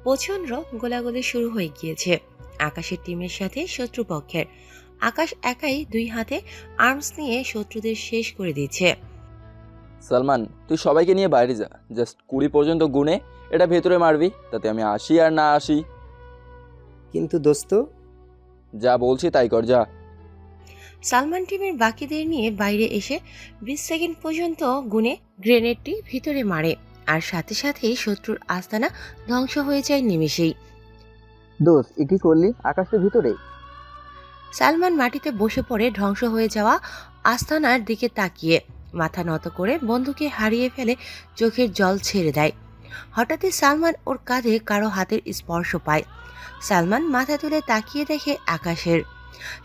প্রচন্ড গোলাগুলি শুরু হয়ে গিয়েছে আকাশের টিমের সাথে শত্রুপক্ষের। আকাশ একাই দুই হাতে আর্মস নিয়ে শত্রুদের শেষ করে দিচ্ছে। সালমান, তুই সবাইকে নিয়ে বাইরে যা, জাস্ট 20 পর্যন্ত গুনে এটা ভেতরে মারবি, তাতে আমি আসি আর না আসি। কিন্তু দোস্ত, যা বলছি তাই কর, যা। সালমান টিমের বাকিদের নিয়ে বাইরে এসে 20 সেকেন্ড পর্যন্ত গুনে গ্রেনেডটি ভিতরে মারে, আর সাথে সাথেই শত্রুর আস্তানা ধ্বংস হয়ে যায় নিমেষেই। দোস্ত, এ কি করলি? আকাশের ভিতরে? সালমান মাটিতে বসে পড়ে ধ্বংস হয়ে যাওয়া আস্তানার দিকে তাকিয়ে মাথা নত করে বন্ধুকে হারিয়ে ফেলে চোখের জল ছেড়ে দেয়। হঠাৎই সালমান ওর কাঁধে কারো হাতের স্পর্শ পায়। সালমান মাথা তুলে তাকিয়ে দেখে আকাশের।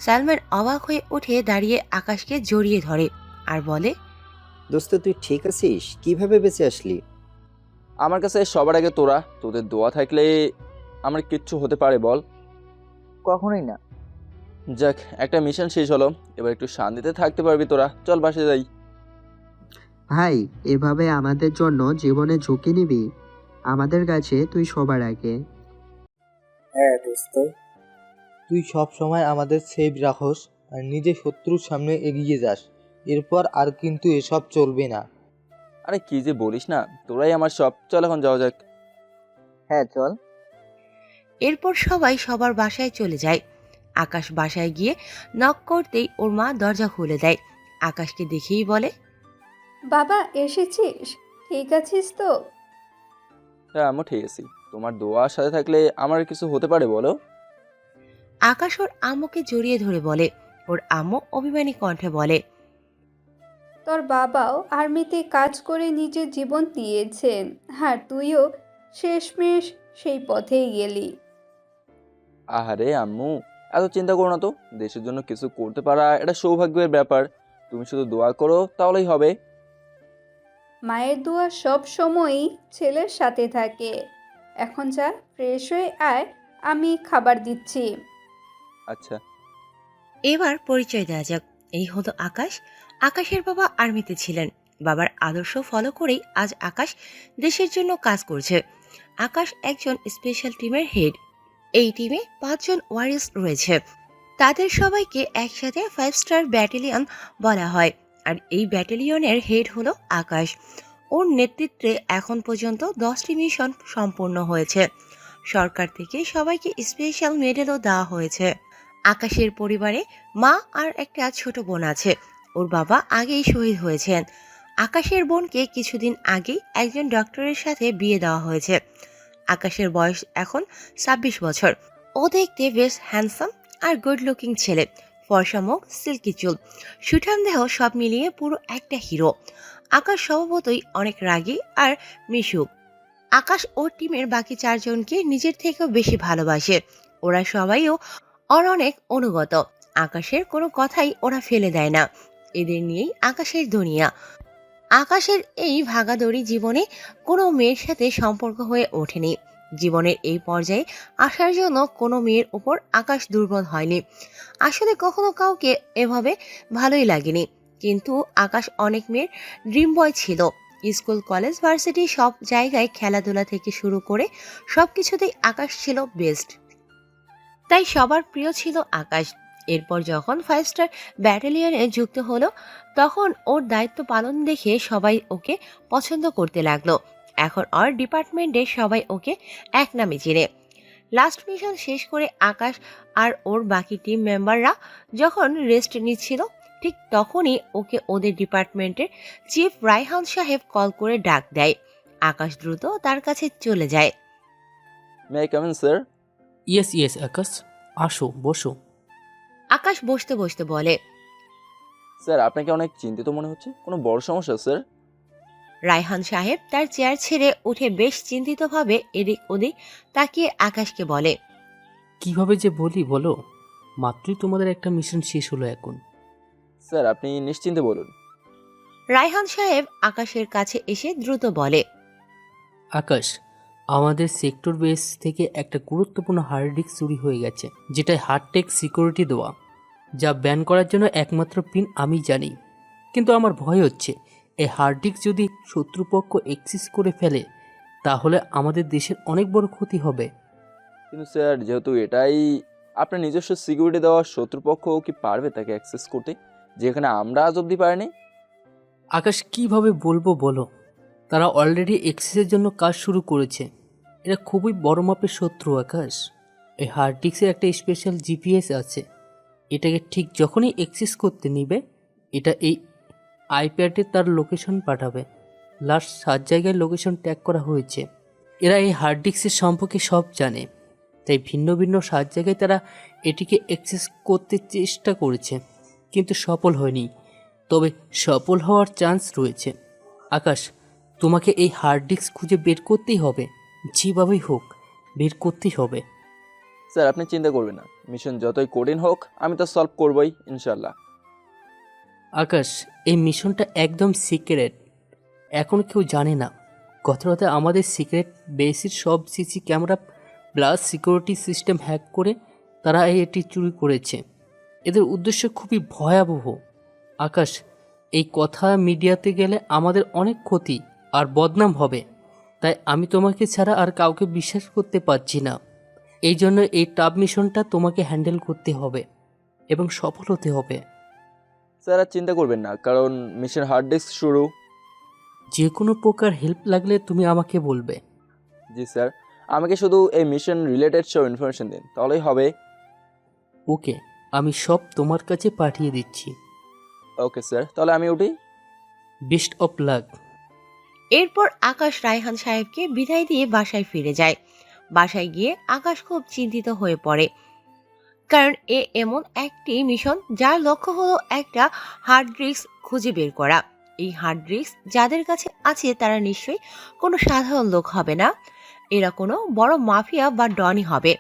সালমান অবাক হয়ে উঠে দাঁড়িয়ে আকাশকে জড়িয়ে ধরে আর বলে, দোস্ত তুই ঠিক আছিস? কিভাবে বেঁচে আসলি? আমার কাছে সবার আগে তোরা, তোদের দোয়া থাকলে আমার কিচ্ছু হতে পারে বল? কখনোই না। যাক, একটা মিশন শেষ হলো, এবার একটু শান্তিতে থাকতে পারবি তোরা। চল বাসে যাই। ভাই, এভাবে আমাদের জন্য জীবনে ঝুঁকি নিবি? আমাদের কাছে তুই সবার আগে। হ্যাঁ দোস্ত। তুই সব সময় আমাদের সেভ রাখোস আর নিজে শত্রুর সামনে এগিয়ে যাস। এরপর আর কিন্তু এসব চলবে না। আরে কি যে বলিস না, তোরাই আমার সব। চল এখন যাওয়া যাক। হ্যাঁ চল। এরপর সবাই সবার বাসায় চলে যায়। আকাশ বাসায় গিয়ে নক করতেই ওর মা দরজা খুলে দেয়। আকাশকে দেখেই বলে, বাবা এসেছিস? ঠিক আছিস তো? হ্যাঁ আমি ঠিক আছি। তোমার দোয়ার সাথে থাকলে আমার কিছু হতে পারে বলো? আকাশ ওর আম্মুকে জড়িয়ে ধরে বলে। ওর আম্মু অভিমানী কণ্ঠে বলে, তোর বাবাও আর্মিতে কাজ করে নিজের জীবন দিয়েছেন, আর তুইও শেষমেশ সেই পথেই গেলি। আহারে আম্মু, এত চিন্তা করো না তো। দেশের জন্য কিছু করতে পারা এটা সৌভাগ্যের ব্যাপার। তুমি শুধু দোয়া করো তাহলেই হবে। মায়ের দোয়া সব সময়ই ছেলের সাথে থাকে। এখন যা, ফ্রেশ হয়ে আয়, আমি খাবার দিচ্ছি। আচ্ছা। এবার পরিচয় দেওয়া যাক। এই হলো আকাশ। আকাশের বাবা আর্মিতে ছিলেন। বাবার আদর্শ ফলো করেই আজ আকাশ দেশের জন্য কাজ করছে। আকাশ একজন স্পেশাল টিমের হেড। এই টিমে 5 জন ওয়ারিয়র্স রয়েছে। তাদের সবাইকে একসাথে 5 স্টার ব্যাটালিয়ন বলা হয়। আর এই ব্যাটালিয়নের হেড হলো আকাশ। ওর নেতৃত্বে এখন পর্যন্ত 10টি মিশন সম্পূর্ণ হয়েছে। সরকার থেকে সবাইকে স্পেশাল মেডেলও দেওয়া হয়েছে। আকাশের পরিবারে মা আর একটা ছোট বোন আছে। ওর বাবা আগেই শহীদ হয়েছেন। আকাশের বোনকে কিছুদিন আগেই একজন ডক্টরের সাথে বিয়ে দেওয়া হয়েছে। আকাশের বয়স এখন 26 বছর। ও দেখতে বেশ হ্যান্ডসাম আর গুড লুকিং ছেলে। ফর্সা মুখ, সিল্কি চুল, সুঠাম দেহ, সব মিলিয়ে পুরো একটা হিরো। আকাশ স্বভাবতই অনেক রাগী আর মিশুক। আকাশ ওর টিমের বাকি 4 জনকে নিজের থেকেও বেশি ভালোবাসে। ওরা সবাইও ওর অনেক অনুগত। আকাশের কোনো কথাই ওরা ফেলে দেয় না। এদের নিয়েই আকাশের দুনিয়া। আকাশের এই ভাগাদড়ি জীবনে কোনো মেয়ের সাথে সম্পর্ক হয়ে ওঠেনি। জীবনের এই পর্যায়ে আসার জন্য কোনো মেয়ের উপর আকাশ দুর্বল হয়নি। আসলে কখনো কাউকে এভাবে ভালোই লাগেনি। কিন্তু আকাশ অনেক মেয়ের ড্রিম বয় ছিল। স্কুল, কলেজ, ভার্সিটি সব জায়গায় খেলাধুলা থেকে শুরু করে সব কিছুতেই আকাশ ছিল বেস্ট। তাই সবার প্রিয় ছিল আকাশ। এরপর যখন 5 স্টার ব্যাটালিয়নে যুক্ত হলো, তখন ওর দায়িত্ব পালন দেখে সবাই ওকে পছন্দ করতে লাগলো। এখন ওর ডিপার্টমেন্টে সবাই ওকে এক নামে চিনে। লাস্ট মিশন শেষ করে আকাশ আর ওর বাকি টিম মেম্বাররা যখন রেস্ট নিচ্ছিল, ঠিক তখনই ওকে ওদের ডিপার্টমেন্টের চিফ রায়হান সাহেব কল করে ডাক দেয়। আকাশ দ্রুত তার কাছে চলে যায়। May I come in sir? Yes yes Akash, আসো বসো। আকাশ বসতে বসতে বলে, স্যার আপনাকে অনেক চিন্তিত মনে হচ্ছে। কোনো বড় সমস্যা স্যার? রায়হান সাহেব তার চেয়ার ছেড়ে উঠে বেশ চিন্তিতভাবে এদিক ওদিক তাকিয়ে আকাশকে বলে, কিভাবে যে বলি বলো, মাত্রই তোমাদের একটা মিশন শেষ হলো এখন। স্যার আপনি নিশ্চিন্তে বলুন। রায়হান সাহেব আকাশের কাছে এসে দ্রুত বলে, আকাশ, আমাদের সেক্টর বেস থেকে একটা গুরুত্বপূর্ণ হার্ড ডিস্ক চুরি হয়ে গেছে, যেটায় হার্ডটেক সিকিউরিটি দেওয়া, যা ব্যান করার জন্য একমাত্র পিন আমি জানি। কিন্তু আমার ভয় হচ্ছে এই হার্ড ডিস্ক যদি শত্রুপক্ষ অ্যাক্সেস করে ফেলে তাহলে আমাদের দেশের অনেক বড় ক্ষতি হবে। কিন্তু স্যার, যেহেতু এটাই আপনার নিজস্ব সিকিউরিটি দেওয়া, শত্রুপক্ষ কি পারবে তাকে অ্যাক্সেস করতে, যেখানে আমরা আজ অব্দি পারিনি? আকাশ, কিভাবে বলবো বলো? তারা অলরেডি অ্যাক্সেসের জন্য কাজ শুরু করেছে। এটা খুবই বড় মাপের শত্রু আকাশ। এই হার্ড ডিস্কের একটা স্পেশাল জিপিএস আছে। এটাকে ঠিক যখনই অ্যাক্সেস করতে নিবে, এটা এই আইপ্যাডে তার লোকেশন পাঠাবে। লাস্ট 7 জায়গায় লোকেশন ট্যাগ করা হয়েছে। এরা এই হার্ড ডিস্কের সম্পর্কে সব জানে, তাই ভিন্ন ভিন্ন 7 জায়গায় তারা এটিকে অ্যাক্সেস করতে চেষ্টা করেছে, কিন্তু সফল হয়নি। তবে সফল হওয়ার চান্স রয়েছে। আকাশ, তোমাকে এই হার্ড ডিস্ক খুঁজে বের করতেই হবে, যেভাবেই হোক বের করতেই হবে। স্যার, আপনি চিন্তা করবেন না, মিশন যতই কঠিন হোক আমি তা সলভ করবই ইনশাল্লাহ। আকাশ, এই মিশনটা একদম সিক্রেট, এখন কেউ জানে না। গত রাতে আমাদের সিক্রেট বেসির সব CC camera plus security system hack করে তারা এটি চুরি করেছে। এদের উদ্দেশ্য খুবই ভয়াবহ। আকাশ, এই কথা মিডিয়াতে গেলে আমাদের অনেক ক্ষতি আর বদনাম হবে। তাই আমি তোমাকে ছাড়া আর কাউকে বিশ্বাস করতে পারছি না। এই জন্য এই টাফ মিশনটা তোমাকে হ্যান্ডেল করতে হবে এবং সফল হতে হবে। স্যার, আর চিন্তা করবেন না, কারণ মিশন হার্ড ডিস্ক শুরু। যে কোনো প্রকার হেল্প লাগলে তুমি আমাকে বলবে। জি স্যার, আমাকে শুধু এই মিশন রিলেটেড সব ইনফরমেশন দিন, তাহলেই হবে। ওকে, আমি সব তোমার কাছে পাঠিয়ে দিচ্ছি। ওকে স্যার, তাহলে আমি উঠি। Best of lakh. এরপর আকাশ রায়হান সাহেবকে বিদায় দিয়ে বাসায় ফিরে যায়। বাসায় গিয়ে আকাশ খুব চিন্তিত হয়ে পড়ে, কারণ এমন একটি মিশন যার লক্ষ্য হলো একটা হার্ড ডিস্ক খুঁজে বের করা। এই হার্ড ডিস্ক যাদের কাছে আছে তারা নিশ্চয়ই কোনো সাধারণ লোক হবে না, এরা কোনো বড় মাফিয়া বা ডনই হবে।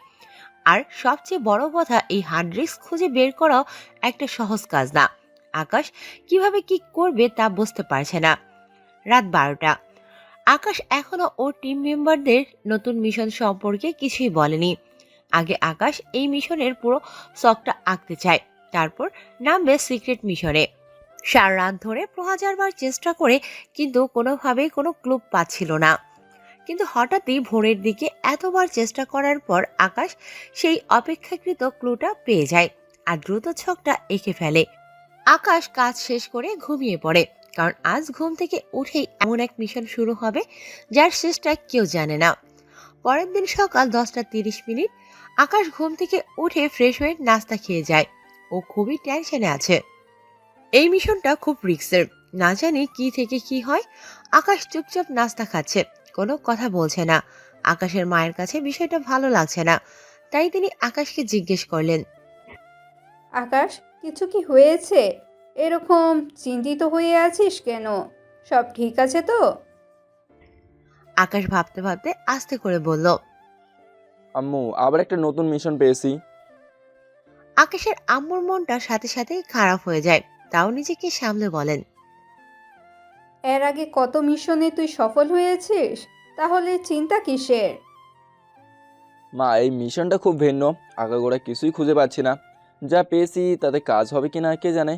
আর সবচেয়ে বড় কথা, এই হার্ড ডিস্ক খুঁজে বের করাও একটা সহজ কাজ না। আকাশ কিভাবে কি করবে তা বুঝতে পারছে না। রাত 12টা। আকাশ এখনো ওর টিম মেম্বারদের নতুন মিশন সম্পর্কে কিছুই বলেনি। আগে আকাশ এই মিশনের পুরো শখটা আঁকতে চায়, তারপর নামবে সিক্রেট মিশনে। সারা রাত ধরে 1000 বার চেষ্টা করে কিন্তু কোনোভাবেই কোনো ক্লু পাচ্ছিল না। কিন্তু হঠাৎই ভোরের দিকে এতবার চেষ্টা করার পর আকাশ সেই অপেক্ষাকৃত ক্লুটা পেয়ে যায় আর দ্রুত ছকটা এঁকে ফেলে। আকাশ কাজ শেষ করে ঘুমিয়ে পড়ে, কারণ আজ ঘুম থেকে উঠেই এমন এক মিশন শুরু হবে যার শেষটা কেউ জানে না। পরের দিন সকাল 10:30। আকাশ ঘুম থেকে উঠে ফ্রেশ হয়ে নাস্তা খেয়ে যায়। ও খুবই টেনশনে আছে। এই মিশনটা খুব রিস্কের, না জানি কি থেকে কি হয়। আকাশ চুপচাপ নাস্তা খাচ্ছে, কোনো কথা বলছে না। আকাশের মায়ের কাছে বিষয়টা ভালো লাগছে না, তাই তিনি আকাশকে জিজ্ঞেস করলেন, আকাশ, কিছু কি হয়েছে? এরকম চিন্তিত হয়ে আছিস কেন? সব ঠিক আছে তো? আকাশ ভাবতে ভাবতে আস্তে করে বলল, আম্মু, আবার একটা নতুন মিশন পেয়েছি। আকাশের আম্মুর মনটা সাথে সাথেই খারাপ হয়ে যায়, তাও নিজেকে সামলে বলেন, এর আগে কত মিশনে তুই সফল হয়েছিস, তাহলে চিন্তা কিসের? মা, এই মিশনটা খুব ভিন্ন, আগাগোড়া কিছুই খুঁজে পাচ্ছি না। যা পেয়েছি তাতে কাজ হবে কিনা কে জানে।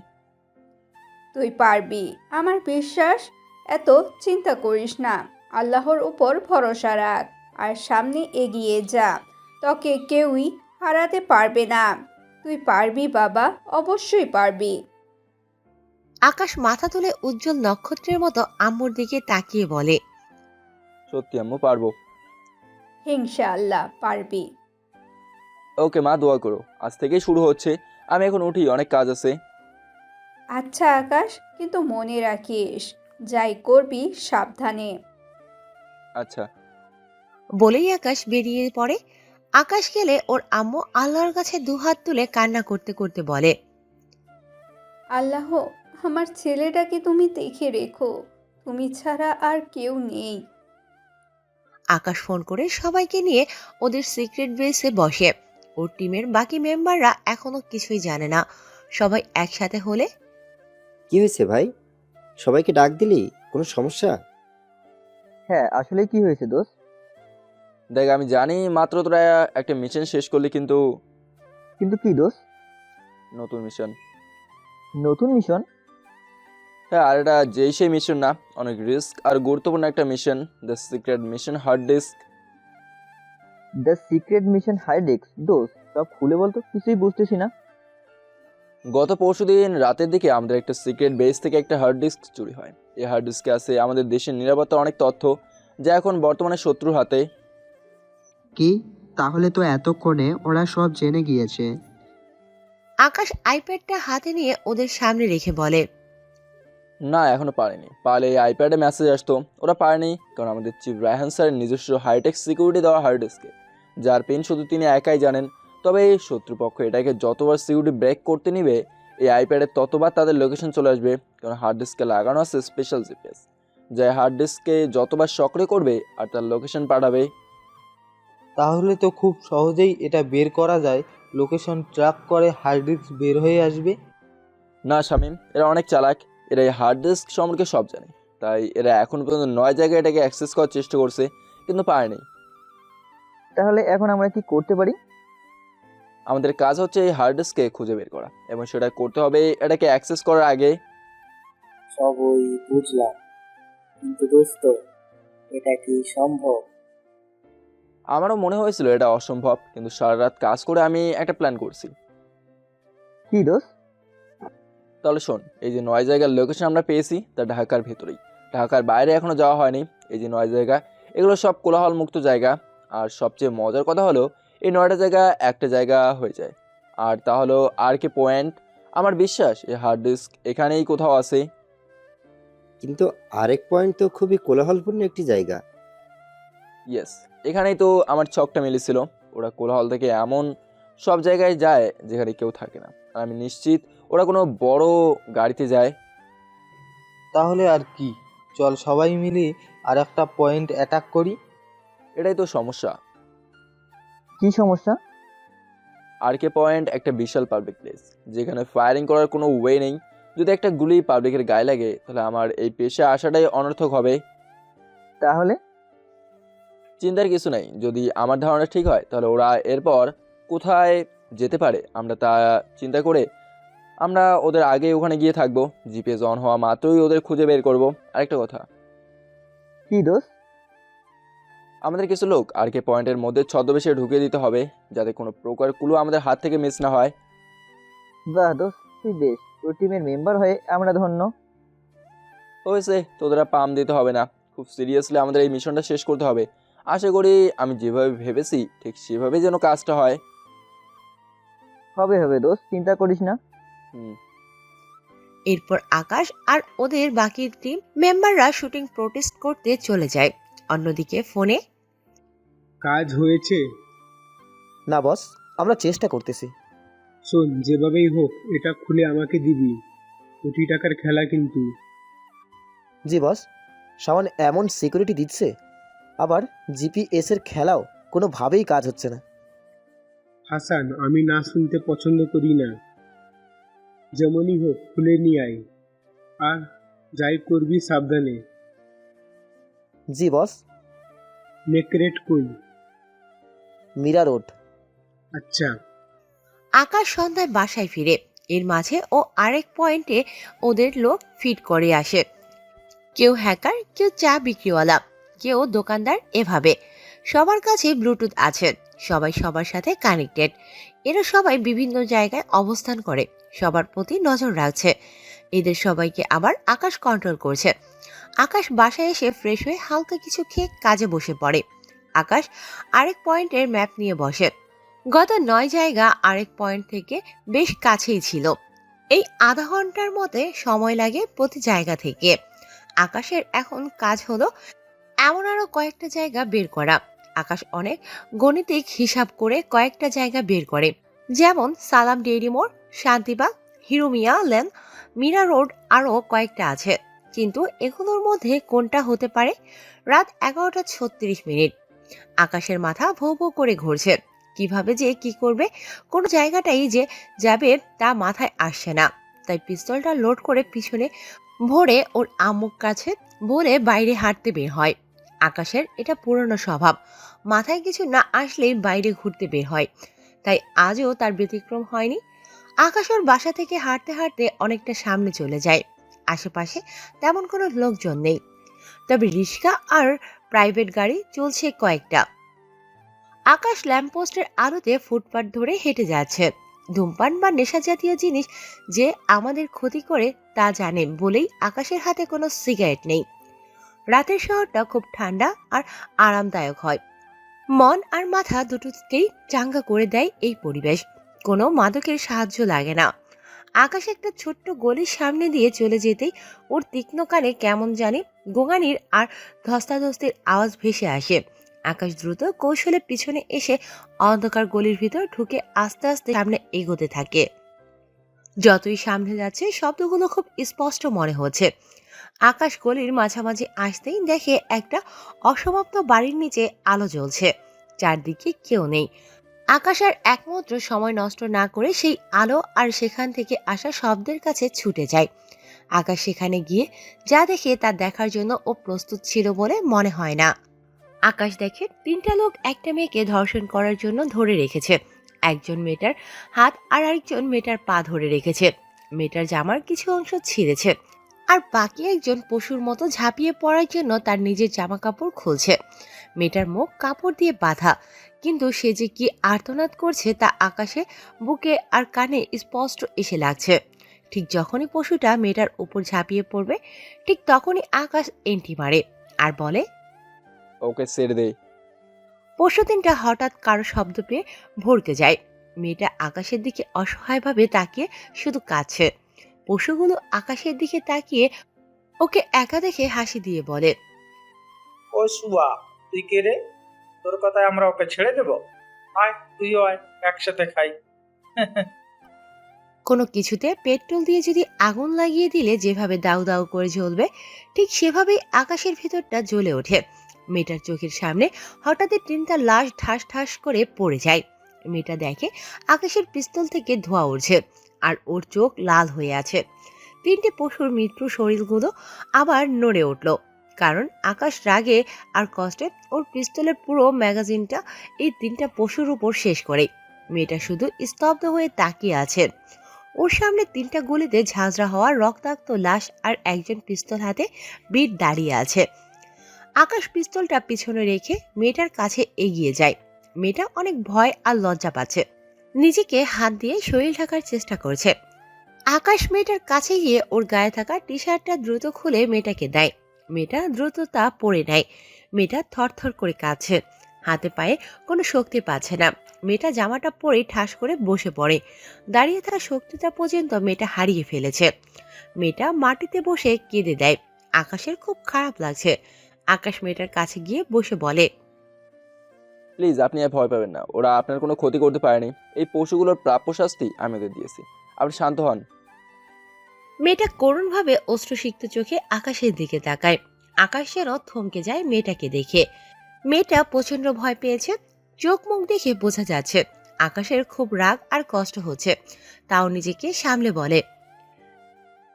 তুই পারবি, আমার বিশ্বাস। এত চিন্তা করিস না, আল্লাহর উপর ভরসা রাখ আর সামনে এগিয়ে যা। তোকে কেউই হারাতে পারবে না। তুই পারবি বাবা, অবশ্যই পারবি। আকাশ মাথা তুলে উজ্জ্বল নক্ষত্রের মতো আম্মুর দিকে তাকিয়ে বলে, সত্যি আম্মু, পারবো। ইনশাআল্লাহ পারবি। ওকে মা, দোয়া করো। আজ থেকেই শুরু হচ্ছে, আমি এখন উঠি, অনেক কাজ আছে। আচ্ছা আকাশ, কিন্তু মনে রাখিস, যাই করবি সাবধানে। আচ্ছা। বলেই আকাশ বেরিয়ে পড়ে। আকাশ গেলে ওর আম্মু আল্লাহর কাছে দুহাত তুলে কান্না করতে করতে বলে, আল্লাহ, আমার ছেলেটাকে তুমি দেখে রেখো, তুমি ছাড়া আর কেউ নেই। আকাশ ফোন করে সবাইকে নিয়ে ওদের সিক্রেট বেসে বসে। ওর টিমের বাকি মেম্বাররা এখনো কিছুই জানে না। সবাই একসাথে হলে, কি হয়েছে ভাই? সবাইকে ডাক দিলি? কোনো সমস্যা? হ্যাঁ, আসলে কি হয়েছে দোস্ত? দেখ, আমি জানি মাত্র তোরা একটা মিশন শেষ করলি, কিন্তু কিন্তু কি দোস্ত? নতুন মিশন। নতুন মিশন? হ্যাঁ, আর এটা যেই সেই মিশন না, অনেক রিস্ক আর গুরুত্বপূর্ণ একটা mission, the secret mission hard disk. The secret mission hidex, দোস্ত সব খুলে বলতো, কিছুই বুঝতেছি না। গত পরশুদিন রাতের দিকে আমাদের একটা সিক্রেট বেস থেকে একটা হার্ড ডিস্ক চুরি হয়। এই হার্ড ডিস্কে আছে আমাদের দেশের নিরাপত্তার অনেক তথ্য, যা এখন বর্তমানে শত্রুর হাতে। কি? তাহলে তো এতক্ষণে ওরা সব জেনে গিয়েছে। আকাশ আইপ্যাডটা হাতে নিয়ে ওদের সামনে রেখে বলে, না, এখনো পারেনি। পারলে এই আইপ্যাডে মেসেজ আসতো, ওরা পারেনি কারণ আমাদের চিফ রায়হান স্যারের নিজস্ব হাইটেক সিকিউরিটি দেওয়া হার্ড ডিস্কে, যার পিন শুধু তিনি একাই জানেন। তবে এই শত্রুপক্ষ এটাকে যতবার সিকিউরিটি ব্রেক করতে নিবে, এই আইপ্যাডে ততবার তাদের লোকেশন চলে আসবে, কারণ হার্ড ডিস্কে লাগানো আছে স্পেশাল জিপিএস, যা হার্ড ডিস্কে যতবার সক্রিয় করবে আর তার লোকেশন পাঠাবে। তাহলে তো খুব সহজেই এটা বের করা যায়, লোকেশন ট্র্যাক করে হার্ড ডিস্ক বের হয়ে আসবে। না শামীম, এরা অনেক চালাক, এরা এই হার্ড ডিস্ক সম্পর্কে সব জানে। তাই এরা এখন পর্যন্ত 9 জায়গায় এটাকে অ্যাক্সেস করার চেষ্টা করছে, কিন্তু পারেনি। তাহলে এখন আমরা কি করতে পারি? আমাদের কাজ হচ্ছে এই হার্ড ডিস্ককে খুঁজে বের করা, এবং সেটা করতে হবে এটাকে অ্যাক্সেস করার আগে। সবই বুঝলাম, কিন্তু দোস্ত, এটা কি সম্ভব? আমারও মনে হয়েছিল এটা অসম্ভব, কিন্তু সারা রাত কাজ করে আমি একটা প্ল্যান করছি। কি দোস্ত? তাহলে শোন, এই যে 9 জায়গার লোকেশন আমরা পেয়েছি তা ঢাকার ভেতরেই, ঢাকার বাইরে এখনো যাওয়া হয়নি। এই যে 9 জায়গা, এগুলো সব কোলাহল মুক্ত জায়গা। আর সবচেয়ে মজার কথা হলো, এই 9টা জায়গা একটা জায়গা হয়ে যায়, আর তা হলো RK পয়েন্ট। আমার বিশ্বাস এই হার্ড ডিস্ক এখানেই কোথাও আছে। কিন্তু আরেক পয়েন্ট তো খুবই কোলাহলপূর্ণ একটি জায়গা। ইয়েস, এখানেই তো আমার ছকটা মিলেছিল। ওরা কোলাহল থেকে এমন সব জায়গায় যায় যেখানে কেউ থাকে না, আর আমি নিশ্চিত ওরা কোনো বড় গাড়িতে যায়। তাহলে আর কি, চল সবাই মিলে আর একটা পয়েন্ট অ্যাটাক করি। এটাই তো সমস্যা। কি সমস্যা? RK পয়েন্ট একটা বিশাল পাবলিক প্লেস, যেখানে ফায়ারিং করার কোনো ওয়ে নেই। যদি একটা গুলি পাবলিকের গায়ে লাগে, তাহলে আমার এই পেশায় আসাটাই অনর্থক হবে। তাহলে চিন্তার কিছু নেই, যদি আমার ধারণা ঠিক হয়, তাহলে ওরা এরপর কোথায় যেতে পারে আমরা তা চিন্তা করে আমরা ওদের আগে ওখানে গিয়ে থাকবো। জিপিএস অন হওয়া মাত্রই ওদের খুঁজে বের করব। আরেকটা কথা, কি দোস্ত? আমাদের কিছু লোক RK পয়েন্টের মধ্যে ছদ্মবেশে ঢুকিয়ে দিতে হবে, যাতে কোনো প্রকার ক্লু আমাদের হাত থেকে মিস না হয়। বাহ দোস্ত, তুই বেশ, তোর টিমের মেম্বার হয়ে আমরা ধন্য। হয়েছে, তোদের আর পাম দিতে হবে না। খুব সিরিয়াসলি আমাদের এই মিশনটা শেষ করতে হবে। আশা করি আমি যেভাবে ভেবেছি ঠিক সেভাবে যেন কাজটা হয়। হবে হবে দোস্ত, চিন্তা করিস না। এরপর আকাশ আর ওদের বাকি টিম মেম্বাররা শুটিং প্রোটেস্ট করতে চলে যায়। অন্যদিকে ফোনে, কাজ হয়েছে? না বস, আমরা চেষ্টা করতেছি। শোন, যেভাবেই হোক এটা খুলে আমাকে দিবি, কোটি টাকার খেলা কিন্তু। জি বস, সামান এমন সিকিউরিটি দিচ্ছে, আবার জিপিএস এর খেলাও কোনোভাবেই কাজ হচ্ছে না। হাসান, আমি না শুনতে পছন্দ করি না। যেমনই হোক খুলে নিয়ে আয়, আর যাই করবি সাবধানে। জি বস। নেকরেট কই? মীরা রোড। আচ্ছা। আকাশ সন্ধ্যায় বাসায় ফিরে। এর মাঝে ও আরেক পয়েন্টে ওদের লোক ফিট করে আসে। কেউ হ্যাকার, কেউ চা বিক্রিওয়ালা, কেউ দোকানদার। এভাবে সবার কাছে ব্লুটুথ আছে, সবাই সবার সাথে কানেক্টেড। এরা সবাই বিভিন্ন জায়গায় অবস্থান করে, সবার প্রতি নজর রাখছে। এদের সবাইকে আবার আকাশ কন্ট্রোল করছে। আকাশ বাসায় এসে ফ্রেশ হয়ে হালকা কিছু খেয়ে কাজে বসে পড়ে। আকাশ আরেক পয়েন্টের ম্যাপ নিয়ে বসে। গত 9 জায়গা আরেক পয়েন্ট থেকে বেশ কাছেই ছিল। এই আধা ঘন্টার মধ্যে সময় লাগে প্রতি জায়গা থেকে। আকাশের এখন কাজ হলো এমন আরো কয়েকটা জায়গা বের করা। আকাশ অনেক গণিতিক হিসাব করে কয়েকটা জায়গা বের করে, যেমন সালাম ডেইরি মোড়, শান্তিবাগ, হিরোমিয়া লেন, মীরা রোড, আরও কয়েকটা আছে। কিন্তু এগুলোর মধ্যে কোনটা হতে পারে? রাত 11:36। আকাশের মাথা ভৌ ভৌ করে ঘুরছে। কিভাবে যে কি করবে, কোন জায়গাটাই যে যাবে তা মাথায় আসছে না। তাই পিস্তলটা লোড করে পিছনে ভরে ওর আম্মুর কাছে বলে বাইরে হাঁটতে বের হয়। আকাশের এটা পুরনো স্বভাব, মাথায় কিছু না আসলেই বাইরে ঘুরতে বের হয়। তাই আজও তার ব্যতিক্রম হয়নি। আকাশ ওর বাসা থেকে হাঁটতে হাঁটতে অনেকটা সামনে চলে যায়। আশেপাশে তেমন কোনো লোকজন নেই, তবে রিক্সা আর প্রাইভেট গাড়ি চলছে কয়েকটা। আকাশ ল্যাম্পপোস্টের আলোতে ফুটপাত ধরে হেঁটে যাচ্ছে। ধূমপান বা নেশা জাতীয় জিনিস যে আমাদের ক্ষতি করে তা জানে বলেই আকাশের হাতে কোনো সিগারেট নেই। রাতের শহরটা খুব ঠান্ডা আর আরামদায়ক হয়। মন আর মাথা দুটোকেই চাঙ্গা করে দেয় এই পরিবেশ। কোনো মাদকের সাহায্য লাগে না। আকাশ একটা ছোট্ট গলির সামনে দিয়ে চলে যেতেই ওর তীক্ষ্ণ কানে কেমন জানি গোঙানির আর ধস্তাধস্তির আওয়াজ ভেসে আসে। আকাশ দ্রুত কৌশলে পিছনে এসে অন্ধকার গলির ভিতর ঢুকে আস্তে আস্তে সামনে এগোতে থাকে। যতই সামনে যাচ্ছে শব্দগুলো খুব স্পষ্ট মনে হচ্ছে। আকাশ গলির মাঝামাঝি আসতেই দেখে একটা অসমাপ্ত বাড়ির নিচে আলো জ্বলছে। চারদিকে কেউ নেই। আকাশ আর একমাত্র সময় নষ্ট না করে সেই আলো আর সেখান থেকে আসা শব্দের কাছে ছুটে যায়। আকাশ সেখানে গিয়ে যা দেখে তা দেখার জন্য ও প্রস্তুত ছিল বলে মনে হয় না। আকাশ দেখে 3টা লোক একটা মেয়েকে ধর্ষণ করার জন্য ধরে রেখেছে। একজন মেয়েটার হাত আর আরেকজন মেয়েটার পা ধরে রেখেছে। মেয়েটার জামার কিছু অংশ ছিঁড়েছে, আর বাকি একজন পশুর মতো ঝাঁপিয়ে পড়ার জন্য তার নিজের জামা কাপড় খুলছে। মেয়েটার মুখ কাপড় দিয়ে বাঁধা, কিন্তু সে যে কি আর্তনাদ করছে তা আকাশে বুকে আর কানে স্পষ্ট এসে লাগছে। ঠিক যখনই পশুটা মেয়েটার উপর ঝাঁপিয়ে পড়বে, ঠিক তখনই আকাশ এন্টি মারে আর বলে, ওকে ছেড়ে দে। পশু তিনটা হঠাৎ কারো শব্দ পেয়ে ভড়কে যায়। মেয়েটা আকাশের দিকে অসহায়ভাবে তাকিয়ে শুধু কাঁদছে। পশুগুলো আকাশের দিকে তাকিয়ে ওকে একা দেখে হাসি দিয়ে বলে, ও শুয়া, তুই কে রে? তোর কথায় আমরা ওকে ছেড়ে দেব? আয় তুইও আয়, একসাথে খাই। কোনো কিছুতে পেট্রোল দিয়ে যদি আগুন লাগিয়ে দিলে যেভাবে দাউ দাউ করে জ্বলবে, ঠিক সেভাবেই আকাশের ভেতরটা জ্বলে ওঠে। মেয়েটার চোখের সামনে হঠাৎই 3টা লাশ ঠাস ঠাস করে পড়ে যায়। মেয়েটা দেখে আকাশের পিস্তল থেকে ধোঁয়া উঠছে আর ওর চোখ লাল হয়ে আছে। 3টে পশুর মৃত্যু শরীরগুলো আবার নড়ে উঠল, কারণ আকাশ রাগে আর কষ্টে ওর পিস্তলের পুরো ম্যাগাজিনটা এই 3টা পশুর উপর শেষ করে। মেয়েটা শুধু স্তব্ধ হয়ে তাকিয়ে আছে। ওর সামনে 3টা গুলিতে ঝাঁঝরা হওয়া রক্তাক্ত লাশ আর একজন পিস্তল হাতে বীর দাঁড়িয়ে আছে। আকাশ পিস্তলটা পিছনে রেখে মেয়েটার কাছে এগিয়ে যায়। মেয়েটা অনেক ভয় আর লজ্জা পাচ্ছে, নিজেকে হাত দিয়ে শরীর ঢাকার চেষ্টা করছে। আকাশ মেয়েটার কাছে গিয়ে ওর গায়ে থাকা টি শার্টটা দ্রুত খুলে মেয়েটাকে দেয়। মেয়েটা দ্রুত তা পরে নেয়। মেয়েটা থরথর করে কাঁদছে, হাতে পায়ে কোনো শক্তি পাচ্ছে না। মেয়েটা জামাটা পরে ঠাস করে বসে পড়ে। দাঁড়িয়ে থাকা শক্তিটা পর্যন্ত মেয়েটা হারিয়ে ফেলেছে। মেয়েটা মাটিতে বসে কেঁদে দেয়। আকাশের খুব খারাপ লাগছে। আকাশ মেয়েটার কাছে গিয়ে বসে বলে, প্লিজ আপনি আর ভয় পাবেন না, ওরা আপনার কোনো ক্ষতি করতে পারেনি। এই পশুগুলোর প্রাপ্য শাস্তি আমি ওদের দিয়েছি। আপনি শান্ত হন। মেয়েটা করুণভাবে অশ্রুসিক্ত চোখে আকাশের দিকে তাকায়। আকাশ যেন থমকে যায় মেয়েটাকে দেখে। মেয়েটা প্রচন্ড ভয় পেয়েছে। চোখ মুখ দেখে বোঝা যাচ্ছে আকাশের খুব রাগ আর কষ্ট হচ্ছে। তাও নিজেকে সামলে বলে,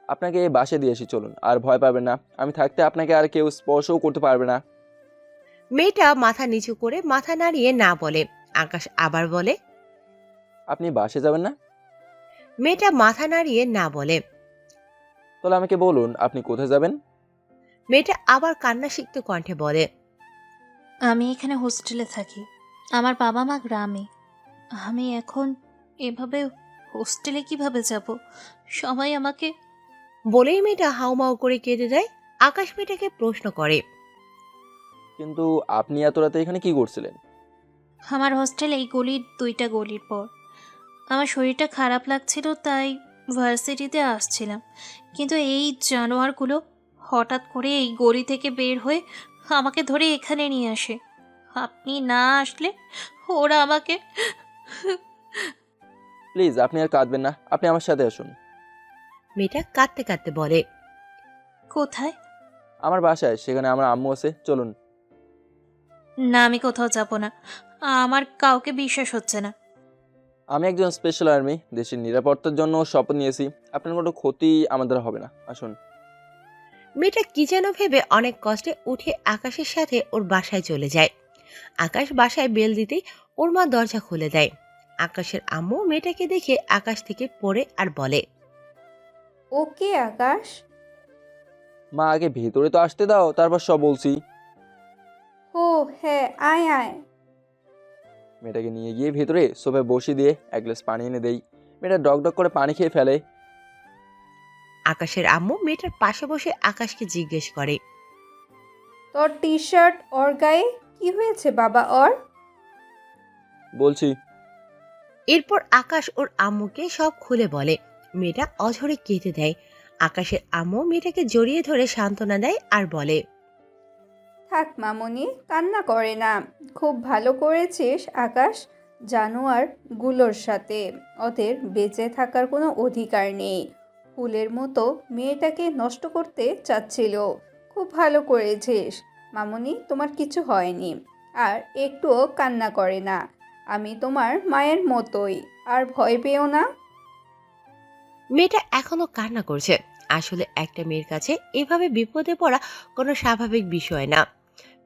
আপনাকে এই বাসে দিয়ে এসি, চলুন, আর ভয় পাবেন না। আমি থাকতে আপনাকে আর কেউ স্পর্শও করতে পারবে না। মেয়েটা মাথা নিচু করে মাথা নাড়িয়ে না বলে। আকাশ আবার বলে, আপনি বাসে যাবেন না? মেয়েটা মাথা নাড়িয়ে না বলে। তাহলে আমাকে বলুন আপনি কোথায় যাবেন? মেয়েটা আবার কান্না সিক্ত কণ্ঠে বলে, আমি এখানে হোস্টেলে থাকি, আমার বাবা মা গ্রামে। আমি এখন এভাবে হোস্টেলে কিভাবে যাব? সবাই আমাকে... বলেই মেয়েটা হাউমাউ করে কেঁদে দেয়। আকাশ মেয়েটাকে প্রশ্ন করে, কিন্তু আপনি এত রাতে এখানে কি করছিলেন? আমার হোস্টেল এই গলির 2টা গলির পর। আমার শরীরটা খারাপ লাগছিল, তাই ভার্সিটিতে আসছিলাম। কিন্তু এই জানোয়ারগুলো হঠাৎ করে এই গলি থেকে বের হয়ে আমাকে ধরে এখানে নিয়ে আসে। আপনি না আসলে ওরা আমাকে... প্লিজ আপনি আর কাঁদবেন না, আপনি আমার সাথে আসুন। মেয়েটা কাঁদতে কাঁদতে বলে, কোথায়? আমার বাসায়, সেখানে আমার আম্মু আছে, চলুন। না, আমি কোথাও যাব না। আমার কাউকে বিশ্বাস হচ্ছে না। আমি একজন স্পেশাল আর্মি, দেশের নিরাপত্তার জন্য শপথ নিয়েছি। আপনার কোনো ক্ষতি আমাদের হবে না, আসুন। মেয়েটা কি যেন ভেবে অনেক কষ্টে উঠে আকাশের সাথে ওর বাসায় চলে যায়। আকাশ বাসায় বেল দিতেই ওর মা দরজা খুলে দেয়। আকাশের আম্মু মেয়েটাকে দেখে আকাশ থেকে পড়ে আর বলে, ওকে আকাশ, মা আগে ভেতরে তো আসতে দাও, তারপর সব বলছি। ও হ্যাঁ, আয় আয়। মেয়েটাকে নিয়ে গিয়ে ভেতরে সোফায় বসিয়ে দিয়ে এক গ্লাস পানি এনে দেই। মেয়েটা ডক ডক করে পানি খেয়ে ফেলে। আকাশের আম্মু মেয়েটার পাশে বসে আকাশকে জিজ্ঞেস করে, তোর টি শার্ট ওর গায়ে কি হয়েছে বাবা ওর? বলছি। এরপর আকাশ ওর আম্মুকে সব খুলে বলে। মেয়েটা অঝরে কেঁদে দেয়। আকাশের আম্মু মেয়েটাকে জড়িয়ে ধরে সান্ত্বনা দেয় আর বলে, থাক মামুনি, কান্না করে না। খুব ভালো করেছিস আকাশ। জানোয়ারগুলোর সাথে ওদের বেঁচে থাকার কোনো অধিকার নেই। ফুলের মতো মেয়েটাকে নষ্ট করতে চাচ্ছিল। খুব ভালো করেছিস মামুনি, তোমার কিছু হয়নি। আর একটুও কান্না করে না। আমি তোমার মায়ের মতোই, আর ভয় পেও না। মেয়েটা এখনো কান্না করছে। আসলে একটা মেয়ের কাছে এভাবে বিপদে পড়া কোনো স্বাভাবিক বিষয় না।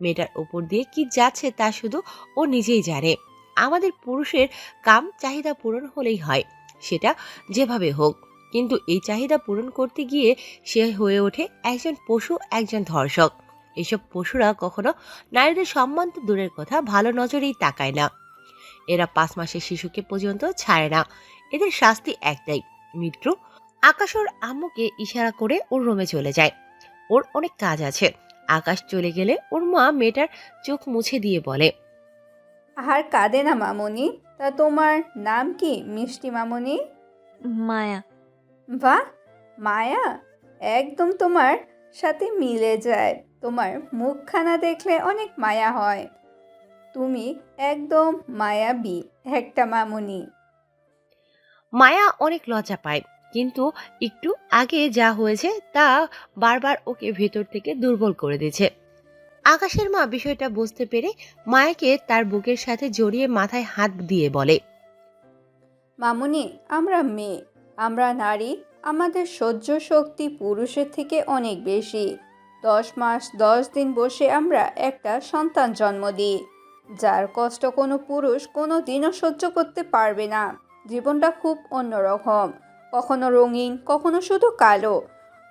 মেয়েটার উপর দিয়ে কি যাচ্ছে তা শুধু ও নিজেই জানে। আমাদের পুরুষের কাম চাহিদা পূরণ হলেই হয়, সেটা যেভাবে হোক। কিন্তু এই চাহিদা পূরণ করতে গিয়ে সে হয়ে ওঠে একজন পশু, একজন ধর্ষক। এসব পশুরা কখনো নারীদের সম্মান তো দূরের কথা, ভালো নজরেই তাকায় না। এরা 5 মাসের শিশুকে পর্যন্ত ছাড়ে না। এদের শাস্তি একটাই, মৃত্যু। আকাশ ওর আম্মুকে ইশারা করে ওর রুমে চলে যায়। ওর অনেক কাজ আছে। আকাশ চলে গেলে ওর মা মেয়েটার চোখ মুছে দিয়ে বলে, আর কাঁদে না মামুনি। তা তোমার নাম কি মিষ্টি মামুনি? মায়া। বাহ, মায়া, একদম তোমার সাথে মিলে যায়। তোমার মুখখানা দেখলে অনেক মায়া হয়। তুমি একদম মায়াবী একটা মামুনি। মায়া অনেক লজ্জা পায়, কিন্তু একটু আগে যা হয়েছে তা বারবার ওকে ভেতর থেকে দুর্বল করে দিয়েছে। আকাশের মা বিষয়টা বুঝতে পেরে মায়াকে তার বুকের সাথে জড়িয়ে মাথায় হাত দিয়ে বলে, মামুনি, আমরা মেয়ে, আমরা নারী। আমাদের সহ্য শক্তি পুরুষের থেকে অনেক বেশি। 10 মাস 10 দিন বসে আমরা একটা সন্তান জন্ম দিই, যার কষ্ট কোনো পুরুষ কোনো দিনও সহ্য করতে পারবে না। জীবনটা খুব অন্যরকম, কখনো রঙিন, কখনো শুধু কালো।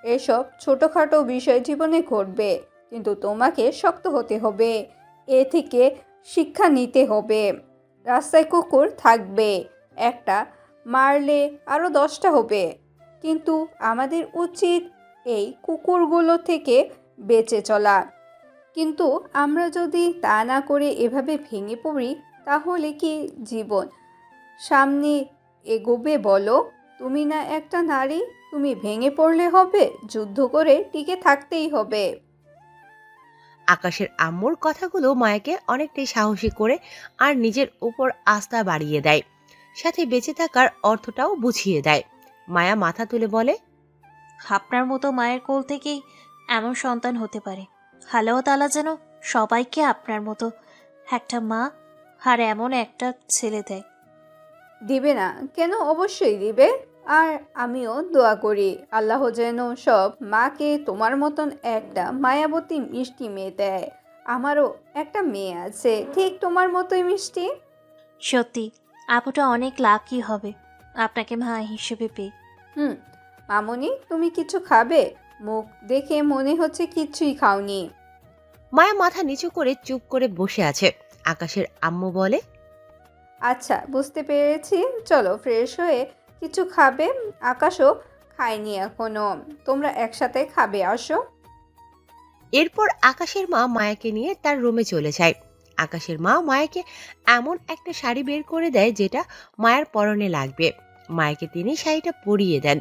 এসব ছোটোখাটো বিষয় জীবনে ঘটবে, কিন্তু তোমাকে শক্ত হতে হবে। এ থেকে শিক্ষা নিতে হবে। রাস্তায় কুকুর থাকবে, একটা মারলে আরও 10টা হবে, কিন্তু আমাদের উচিত এই কুকুরগুলো থেকে বেঁচে চলা। কিন্তু আমরা যদি তা না করে এভাবে ভেঙে পড়ি, তাহলে কি জীবন সামনে এগোবে বলো? তুমি না একটা নারী, তুমি ভেঙে পড়লে হবে? যুদ্ধ করে টিকে থাকতেই হবে। আকাশের আম্মুর কথাগুলো মায়াকে অনেকটাই সাহসী করে আর নিজের উপর আস্থা বাড়িয়ে দেয়, সাথে বেঁচে থাকার অর্থটাও বুঝিয়ে দেয়। মায়া মাথা তুলে বলে, আপনার মতো মায়ের কোল থেকেই এমন সন্তান হতে পারে। আল্লাহ তাআলা যেন সবাইকে আপনার মতো একটা মা আর এমন একটা ছেলে দেয়। দিবে না কেন? অবশ্যই দিবে। আর আমিও দোয়া করি আল্লাহ যেন সব মাকে তোমার মতন একটা মায়াবতী মিষ্টি মেয়ে দেয়। আমারও একটা মেয়ে আছে, ঠিক তোমার মতোই মিষ্টি। সত্যি আপুটা অনেক লাকি হবে আপনাকে মা হিসেবে পেয়ে। মামুনি, তুমি কিছু খাবে? মুখ দেখে মনে হচ্ছে কিচ্ছুই খাওনি। মায়া মাথা নিচু করে চুপ করে বসে আছে। আকাশের আম্মু বলে, আচ্ছা, বুঝতে পেরেছি। চলো ফ্রেশ হয়ে কিছু খাবে। আকাশও খায়নি এখনো, তোমরা একসাথে খাবে, আসো। এরপর আকাশের মা মায়াকে নিয়ে তার রুমে চলে যায়। আকাশের মা মায়াকে এমন একটা শাড়ি বের করে দেয় যেটা মায়ের পরনে লাগবে। মায়াকে তিনি শাড়িটা পরিয়ে দেন।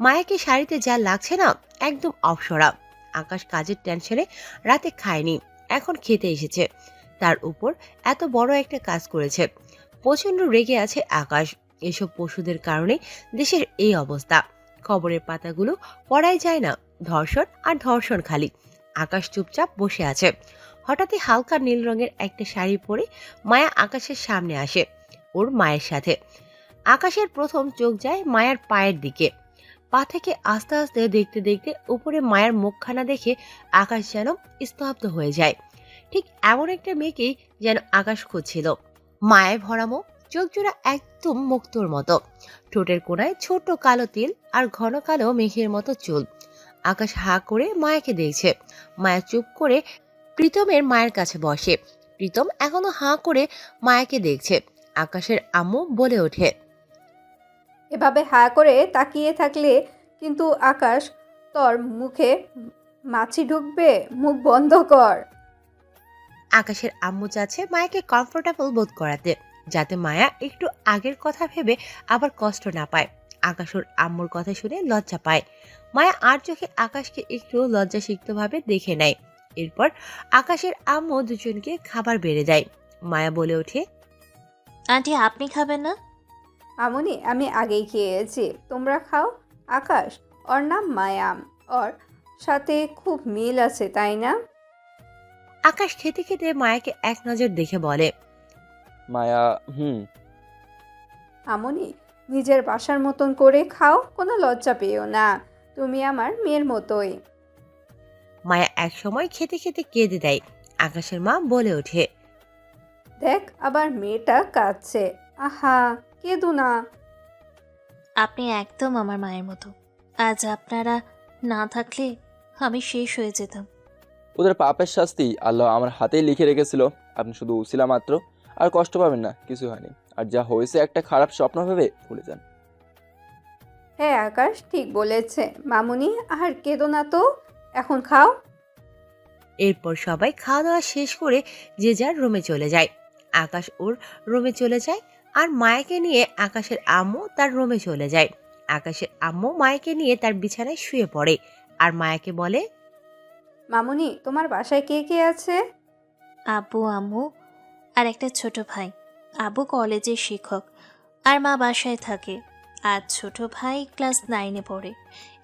মায়াকে শাড়িতে যা লাগছে না, একদম অপসরা। আকাশ কাজের টেনশনে রাতে খায়নি, এখন খেতে এসেছে। তার উপর এত বড় একটা কাজ করেছে। প্রচন্ড রেগে আছে আকাশ। এসব পশুদের কারণে দেশের এই অবস্থা। খবরের পাতাগুলো পড়াই যায় না, ধর্ষণ আর ধর্ষণ খালি। আকাশ চুপচাপ বসে আছে। হঠাৎই হালকা নীল রঙের একটা শাড়ি পরে মায়া আকাশের সামনে আসে ওর মায়ের সাথে। আকাশের প্রথম চোখ যায় মায়ার পায়ের দিকে। পা থেকে আস্তে আস্তে দেখতে দেখতে উপরে মায়ের মুখখানা দেখে আকাশ যেন স্তব্ধ হয়ে যায়। ঠিক এমন একটা মেয়েকেই যেন আকাশ খুঁজছিল। মায়ের ভরা মুখ, চোখ জোড়া একদম মুক্তোর মতো, ঠোঁটের কোণায় ছোট কালো তিল আর ঘন কালো মেঘের মতো চুল। আকাশ হা করে মায়াকে দেখছে। মায়া চুপ করে প্রীতমের মায়ের কাছে বসে। প্রীতম এখনো হা করে মায়াকে দেখছে। আকাশের আম্মু বলে ওঠে, এভাবে হা করে তাকিয়ে থাকলে কিন্তু আকাশ তোর মুখে মাছি ঢুকবে, মুখ বন্ধ কর। আকাশের আম্মু চাচ্ছে মায়াকে কমফোর্টেবল বোধ করাতে, যাতে মায়া একটু আগের কথা ভেবে আবার কষ্ট না পায়। আকাশ ওর আম্মুর কথা শুনে লজ্জা পায়। মায়া আর চোখে আকাশকে একটু লজ্জাসিক্তভাবে দেখে নেয়। এরপর আকাশের আম্মু দুজনকে খাবার বেড়ে দেয়। মায়া বলে ওঠে, আন্টি আপনি খাবেন না? আমনি আমি আগেই খেয়েছি, তোমরা খাও। আকাশ, ওর নাম মায়া, ওর সাথে খুব মিল আছে তাই না? আকাশ খেতে খেতে মায়াকে এক নজর দেখে বলে, মায়া আমনি নিজের বাসার মতন করে খাও, কোনো লজ্জা পেও না, তুমি আমার মেয়ের মতোই। মায়া এক সময় খেতে খেতে কেঁদে দেয়। আকাশের মা বলে ওঠে, দেখ আবার মেয়েটা কাঁদছে, আহা কেঁদো না। আপনি একদম আমার মায়ের মতো। আজ আপনারা না থাকলে আমি শেষ হয়ে যেতাম। ওদের পাপের শাস্তি আল্লাহ আমার হাতেই লিখে রেখেছিল। আপনি শুধু উছিলা মাত্র, আর কষ্ট পাবেন না, কিছু হয়নি। আর যা হয়েছে একটা খারাপ স্বপ্ন ভেবে ভুলে যান। হ্যাঁ আকাশ ঠিক বলেছে মামুনি, আর কেঁদো না তো, এখন খাও। এরপর সবাই খাওয়া দাওয়া শেষ করে যে যার রুমে চলে যায়। আকাশ ওর রুমে চলে যায়, আর মায়াকে নিয়ে আকাশের আম্মু তার রুমে চলে যায়। আকাশের আম্মু মায়াকে নিয়ে তার বিছানায় শুয়ে পড়ে, আর মায়াকে বলে, মামুনি তোমার বাসায় কে কে আছে? আব্বু, আম্মু আর একটা ছোট ভাই। আব্বু কলেজের শিক্ষক আর মা বাসায় থাকে। আর ছোট ভাই ক্লাস 9-এ পড়ে।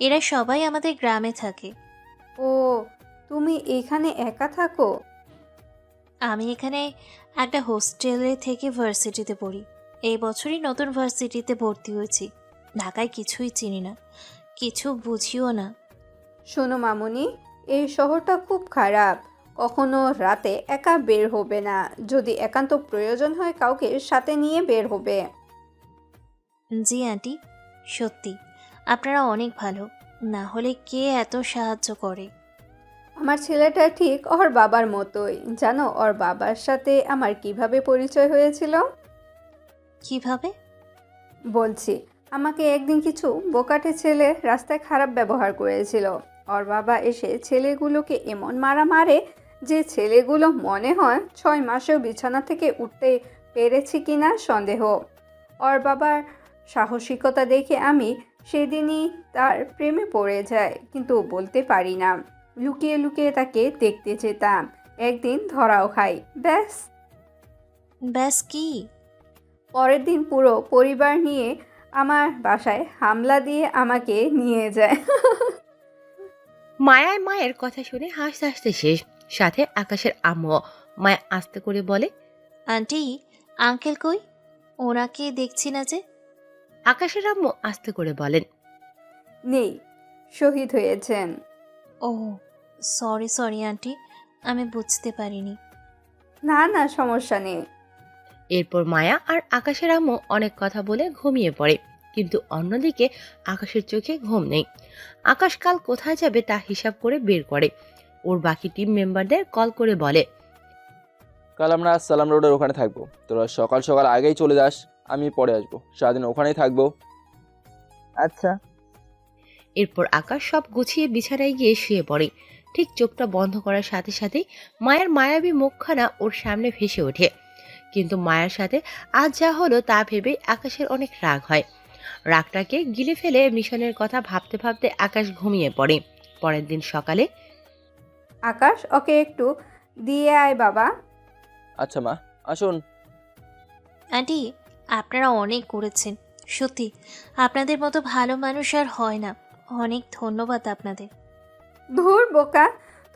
এরা সবাই আমাদের গ্রামে থাকে। ও, তুমি এখানে একা থাকো? আমি এখানে একটা হোস্টেলে থেকে ভার্সিটিতে পড়ি। এই বছরই নতুন ভার্সিটিতে ভর্তি হয়েছি। ঢাকায় কিছুই চিনি না, কিছু বুঝিও না। শোনো মামুনি, এই শহরটা খুব খারাপ, কখনো রাতে একা বের হবে না, যদি একান্ত প্রয়োজন হয় কাউকে সাথে নিয়ে বের হবে। জি আন্টি, সত্যি আপনারা অনেক ভালো, না হলে কে এত সাহায্য করে। আমার ছেলেটা ঠিক ওর বাবার মতোই, জানো ওর বাবার সাথে আমার কিভাবে পরিচয় হয়েছিল? কিভাবে? বলছি, আমাকে একদিন কিছু বোকাটে ছেলে রাস্তায় খারাপ ব্যবহার করেছিল। ওর বাবা এসে ছেলেগুলোকে এমন মারা মারে যে ছেলেগুলো মনে হয় 6 মাসেও বিছানা থেকে উঠতে পেরেছি কিনা সন্দেহ। ওর বাবার সাহসিকতা দেখে আমি সেদিনই তার প্রেমে পড়ে যাই, কিন্তু বলতে পারি না। লুকিয়ে লুকিয়ে তাকে দেখতে যেতাম, একদিন ধরাও খাই। ব্যাস। ব্যাস কি? পরের দিন পুরো পরিবার নিয়ে আমার বাসায় হামলা দিয়ে আমাকে নিয়ে যায়। মায়ার মায়ের কথা শুনে হাসতে হাসতে শেষ, সাথে আকাশের আম্মু। মায়া আস্তে করে বলে, আন্টি, আঙ্কেল কই? ওনাকে দেখছি না যে। আকাশের আম্মু আস্তে করে বলেন, নেই, শহীদ হয়েছেন। ও সরি আন্টি, আমি বুঝতে পারিনি। না না, সমস্যা নেই। এরপর মায়া আর আকাশের আম্মু অনেক কথা বলে ঘুমিয়ে পড়ে। কিন্তু অন্যদিকে আকাশের চোখে ঘুম নেই। আকাশ কাল কোথায় যাবে তা হিসাব করে বের করে। ওর বাকি টিম মেম্বারদের কল করে বলে, কাল আমরা সালাম রোডের ওখানে থাকবো। তোরা সকাল সকাল আগেই চলে যাস, আমি পরে আসবো। সারাদিন ওখানেই থাকবো। আচ্ছা। এরপর আকাশ সব গুছিয়ে বিছানায় গিয়ে শুয়ে পড়ে। ঠিক চোখটা বন্ধ করার সাথে সাথেই মায়ের মায়াবী মুখখানা ওর সামনে ভেসে ওঠে। কিন্তু মায়ের সাথে আজ যা হলো তা ভেবে আকাশের অনেক রাগ হয়। রাগটাকে গিলে ফেলে মিশনের কথা ভাবতে ভাবতে আকাশ ঘুমিয়ে পড়ে। পরের দিন সকালে, আকাশ, ওকে একটু দিয়ে আয় বাবা। আচ্ছা মা, আসুন। আন্টি, আপনারা অনেক করেছেন, সত্যি আপনাদের মতো ভালো মানুষ আর হয় না। অনেক ধন্যবাদ আপনাদের। ধুর বোকা,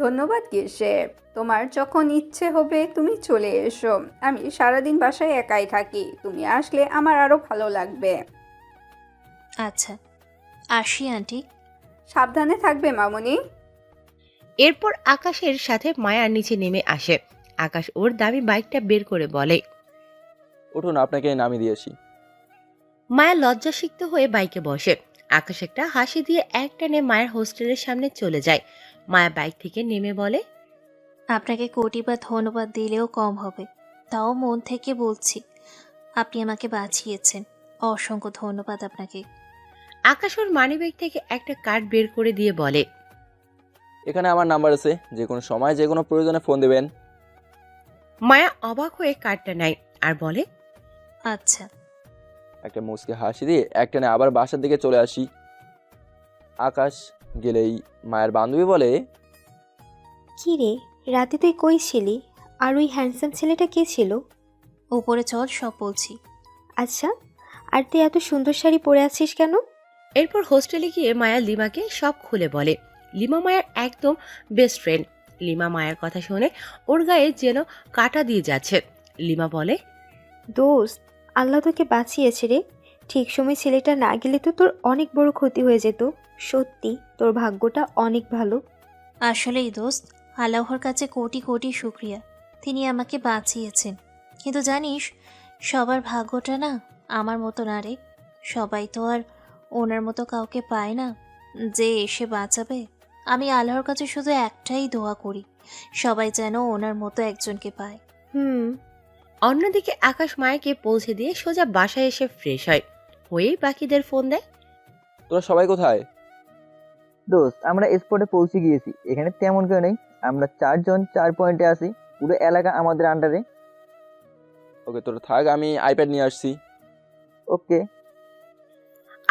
ধন্যবাদ কিসে? তোমার যখন ইচ্ছে হবে তুমি চলে এসো। আমি সারাদিন বাসায় একাই থাকি, তুমি আসলে আমার আরো ভালো লাগবে। আচ্ছা, আসি আন্টি। সাবধানে থাকবে মামুনি। এরপর আকাশের সাথে মায়া নিচে নেমে আসে। আকাশ ওর দামি বাইকটা বের করে বলে, উঠুন, আপনাকে নামিয়ে দিয়েছি। মায়া লজ্জাসিক্ত হয়ে বাইকে বসে। আকাশ একটা হাসি দিয়ে একটানে মায়ের হোস্টেলের সামনে চলে যায়। মায়া বাইক থেকে নেমে বলে, আপনাকে কোটি বা ধন্যবাদ দিলেও কম হবে। তাও মন থেকে বলছি, আপনি আমাকে বাঁচিয়েছেন। অসংখ্য ধন্যবাদ আপনাকে। আকাশ ওর মানিব্যাগ থেকে একটা কার্ড বের করে দিয়ে বলে, এখানে আমার নাম্বার আছে, যে কোনো সময় যে কোনো প্রয়োজনে ফোন দেবেন। মায়া অবাক হয়ে কার্ডটা নেয় আর বলে, আচ্ছা। একটা মুচকি হাসি দিয়ে একটানে আবার বাসার দিকে চলে আসি। আকাশ গেলেই মায়ের বান্ধবী বলে, কি রে, রাতে তুই কই ছিলি? আর ওই হ্যান্ডসাম ছেলেটা কে ছিল? উপরে চল, সব বলছি। আচ্ছা, আর তুই এত সুন্দর শাড়ি পরে আছিস কেন? এরপর হোস্টেলে গিয়ে মায়া লিমাকে সব খুলে বলে। লিমা মায়ের একদম বেস্ট ফ্রেন্ড। লিমা মায়ের কথা শুনে ওর গায়ে যেন কাটা দিয়ে যাচ্ছে। লিমা বলে, দোস্ত, আল্লাহ তোকে বাঁচিয়েছে রে। ঠিক সময় ছেলেটা না গেলে তো তোর অনেক বড় ক্ষতি হয়ে যেত। সত্যি তোর ভাগ্যটা অনেক ভালো। আসলেই দোস্ত, আল্লাহর কাছে কোটি কোটি শুক্রিয়া, তিনি আমাকে বাঁচিয়েছেন। কিন্তু জানিস, সবার ভাগ্যটা না আমার মতো না রে। সবাই তো আর ওনার মতো কাউকে পায় না যে এসে বাঁচাবে। আমি আল্লাহর কাছে শুধু একটাই দোয়া করি, সবাই যেন ওনার মতো একজনকে পায়। অন্যদিকে আকাশ মায়াকে পৌঁছে দিয়ে সোজা বাসায় এসে ফ্রেশ হয়ে বাকিদের ফোন দেয়। তোরা সবাই কোথায়? দোস্ত, আমরা স্পটে পৌঁছে গিয়েছি। এখানে তেমন কেউ নেই। আমরা 4 জন 4 পয়েন্টে আছি। পুরো এলাকা আমাদের আন্ডারে। ওকে, তোরা থাক, আমি আইপ্যাড নিয়ে আসছি। ওকে।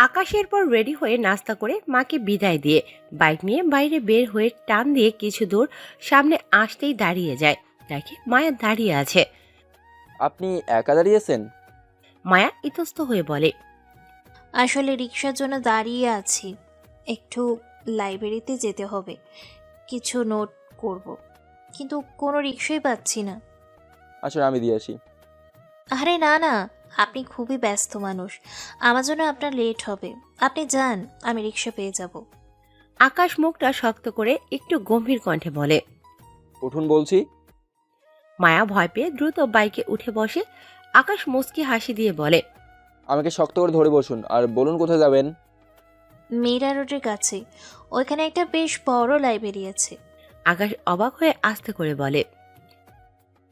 আকাশের পর রেডি হয়ে নাস্তা করে মাকে বিদায় দিয়ে বাইক নিয়ে বাইরে বের হয়ে টান দিয়ে কিছু দূর সামনে আসতেই দাঁড়িয়ে যায়। দেখে মায়া দাঁড়িয়ে আছে। আপনি একা দাঁড়িয়েছেন? মায়া ইতস্ত হয়ে বলে, আসলে রিক্সার জন্য দাঁড়িয়ে আছি, একটু লাইব্রেরিতে যেতে হবে, কিছু নোট করব, কিন্তু কোনো রিক্সাই পাচ্ছি না। আসলে আমি দিয়ে আসি। আরে না না, আপনি খুবই ব্যস্ত মানুষ, আমার জন্য আপনার লেট হবে। আপনি যান, আমি রিক্সা পেয়ে যাব। আকাশ মুখটা শক্ত করে একটু গম্ভীর কণ্ঠে বলে। উঠুন বলছি। মায়া ভয় পেয়ে দ্রুত বাইকে উঠে বসে। আকাশ মুচকি হাসি দিয়ে বলে, আমাকে শক্ত করে ধরে বসুন আর বলুন কোথায় যাবেন। মীরা রোডের কাছে, ওইখানে একটা বেশ বড় লাইব্রেরি আছে। আকাশ অবাক হয়ে আস্তে করে বলে,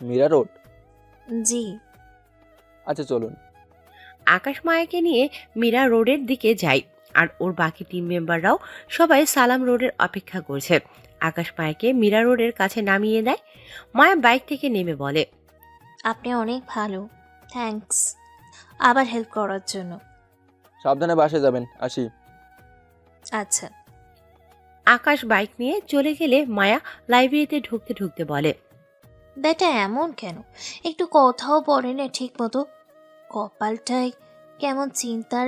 মীরা রোড? জি। আচ্ছা চলুন। আকাশ মায়াকে নিয়ে মীরা রোডের দিকে যায় আর ওর বাকি টিম মেম্বাররাও সবাই সালাম রোডের অপেক্ষা করছে। আকাশ মায়াকে মীরা রোডের কাছে নামিয়ে দেয়। মায়া বাইক থেকে নেমে বলে, আপনি অনেক ভালো, থ্যাঙ্কস আবার হেল্প করার জন্য। সাবধানে বাসে যাবেন, আসি। আচ্ছা। আকাশ বাইক নিয়ে চলে গেলে মায়া লাইব্রেরিতে ঢুকতে ঢুকতে বলে, বেটা এমন কেন, একটু কথাও বলে না ঠিক মতো। কপালটায় কেমন চিন্তার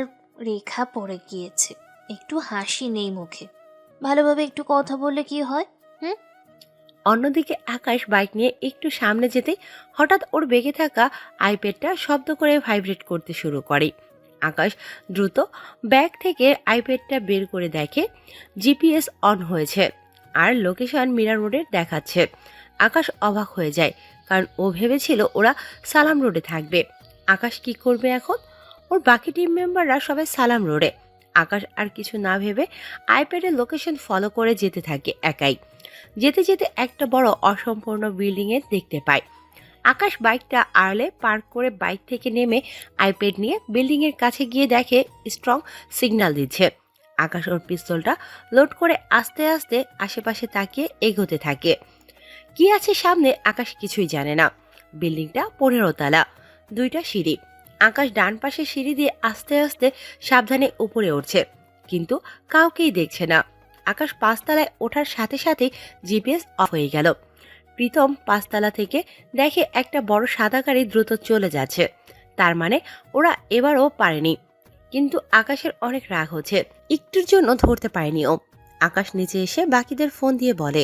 রেখা পড়ে গিয়েছে, একটু হাসি নেই মুখে। ভালোভাবে একটু কথা বললে কি হয়? অন্যদিকে আকাশ বাইক নিয়ে একটু সামনে যেতে হঠাৎ ওর বেগে থাকা আইপ্যাডটা শব্দ করে ভাইব্রেট করতে শুরু করে। আকাশ দ্রুত ব্যাগ থেকে আইপ্যাডটা বের করে দেখে জিপিএস অন হয়েছে আর লোকেশন মীরা রোডের দেখাচ্ছে। আকাশ অবাক হয়ে যায়, কারণ ও ভেবেছিল ওরা সালাম রোডে থাকবে। আকাশ কি করবে এখন? ওর বাকি টিম মেম্বাররা সবাই সালাম রোডে। আকাশ আর কিছু না ভেবে আইপ্যাডের লোকেশন ফলো করে যেতে থাকে একাই। যেতে যেতে একটা বড় অসম্পূর্ণ বিল্ডিংয়ে দেখতে পায়। আকাশ বাইকটা আড়লে পার্ক করে বাইক থেকে নেমে আইপ্যাড নিয়ে বিল্ডিংয়ের কাছে গিয়ে দেখে স্ট্রং সিগন্যাল দিচ্ছে। আকাশ ওর পিস্তলটা লোড করে আস্তে আস্তে আশেপাশে তাকিয়ে এগোতে থাকে। কি আছে সামনে আকাশ কিছুই জানে না। বিল্ডিংটা 15 তলা, 2টা সিঁড়ি। আকাশ ডান পাশে সিঁড়ি দিয়ে আস্তে আস্তে সাবধানে উপরে উঠছে, কিন্তু কাউকেই দেখছে না। আকাশ 5 তলায় ওঠার সাথে সাথে জিপিএস অফ হয়ে গেল। প্রীতম 5 তলা থেকে দেখে একটা বড় সাদা গাড়ি দ্রুত চলে যাচ্ছে। তার মানে ওরা এবারও পারেনি। কিন্তু আকাশের অনেক রাগ হচ্ছে, একটুর জন্য ধরতে পারেনি ও। আকাশ নিচে এসে বাকিদের ফোন দিয়ে বলে,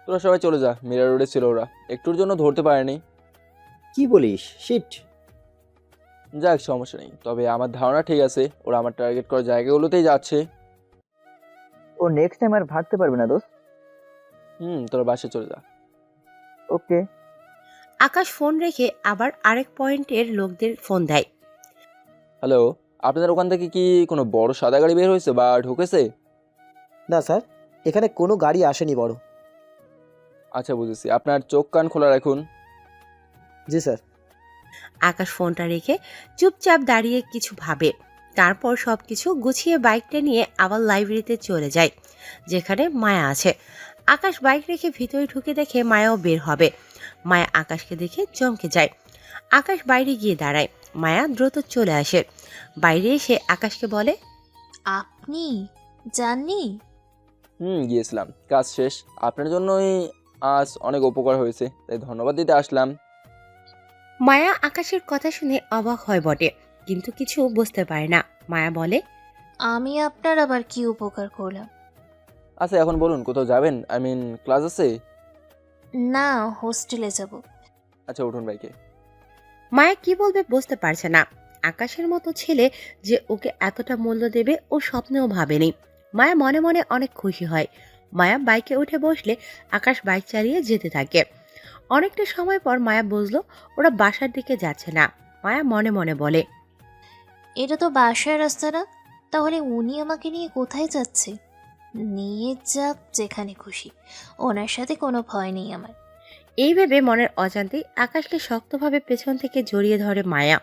তোরা সবাই চলে যা, মীরা রোডে ছিল ওরা, একটুর জন্য ধরতে পারেনি। কি বলিস? শিট। যাক, সমস্যা নেই, তবে আমার ধারণা ঠিক আছে, ওরা আমার টার্গেট করা জায়গাগুলোতেই যাচ্ছে। ও নেক্সট টাইম আর ভাগতে পারবে না দোস্ত। তোরা বাসে চলে যা। ওকে। আকাশ ফোন রেখে আবার আরেক পয়েন্টের লোকদের ফোন দেয়। হ্যালো, আপনাদের ওখান থেকে কি কোনো বড় সাদা গাড়ি বের হয়েছে বা ঢুকেছে? না স্যার, এখানে কোনো গাড়ি আসেনি বড়। আচ্ছা, বুঝেছি। আপনার চোখ কান খোলা রাখুন। জি স্যার। আকাশ ফোনটা রেখে চুপচাপ দাঁড়িয়ে কিছু ভাবে। তারপর সবকিছু গুছিয়ে বাইকটা নিয়ে আবার লাইব্রেরিতে চলে যায়, যেখানে মায়া আছে। আকাশ বাইক রেখে ভিতরে ঢুকে দেখে মায়াও বের হবে। মায়া আকাশকে দেখে চমকে যায়। আকাশ বাইরে গিয়ে দাঁড়ায়। মায়া দ্রুত চলে আসে। বাইরে এসে আকাশকে বলে, আপনি জাননি? গিয়েছিলাম, কাজ শেষ। আপনার জন্যই আজ অনেক উপকার হয়েছে, তাই ধন্যবাদ দিতে আসলাম। মায়া আকাশের কথা শুনে অবাক হয় বটে, কিন্তু কিছু বুঝতে পারে না। মায়া বলে, আমি আপনার আবার কি উপকার করলাম? আচ্ছা, এখন বলুন, কোথাও যাবেন? ক্লাস আছে? না, হোস্টেলে যাব। আচ্ছা, উঠুন বাইকে। মায়া কি বলবে বুঝতে পারছে না। আকাশের মতো ছেলে যে ওকে এতটা মূল্য দেবে ও স্বপ্নেও ভাবেনি। মায়া মনে মনে অনেক খুশি হয়। মায়া বাইকে উঠে বসলে আকাশ বাইক চালিয়ে যেতে থাকে। অনেকটা সময় পর মায়া বুঝলো ওরা বাসার দিকে যাচ্ছে না। মায়া মনে মনে বলে, এটা তো বাসার রাস্তা না, তাহলে উনি আমাকে নিয়ে কোথায় যাচ্ছে? নিয়ে যাক যেখানে খুশি, ওনার সাথে কোনো ভয় নেই আমার। এই ভেবে মনের অজান্তেই আকাশকে শক্তভাবে পেছন থেকে জড়িয়ে ধরে মায়া।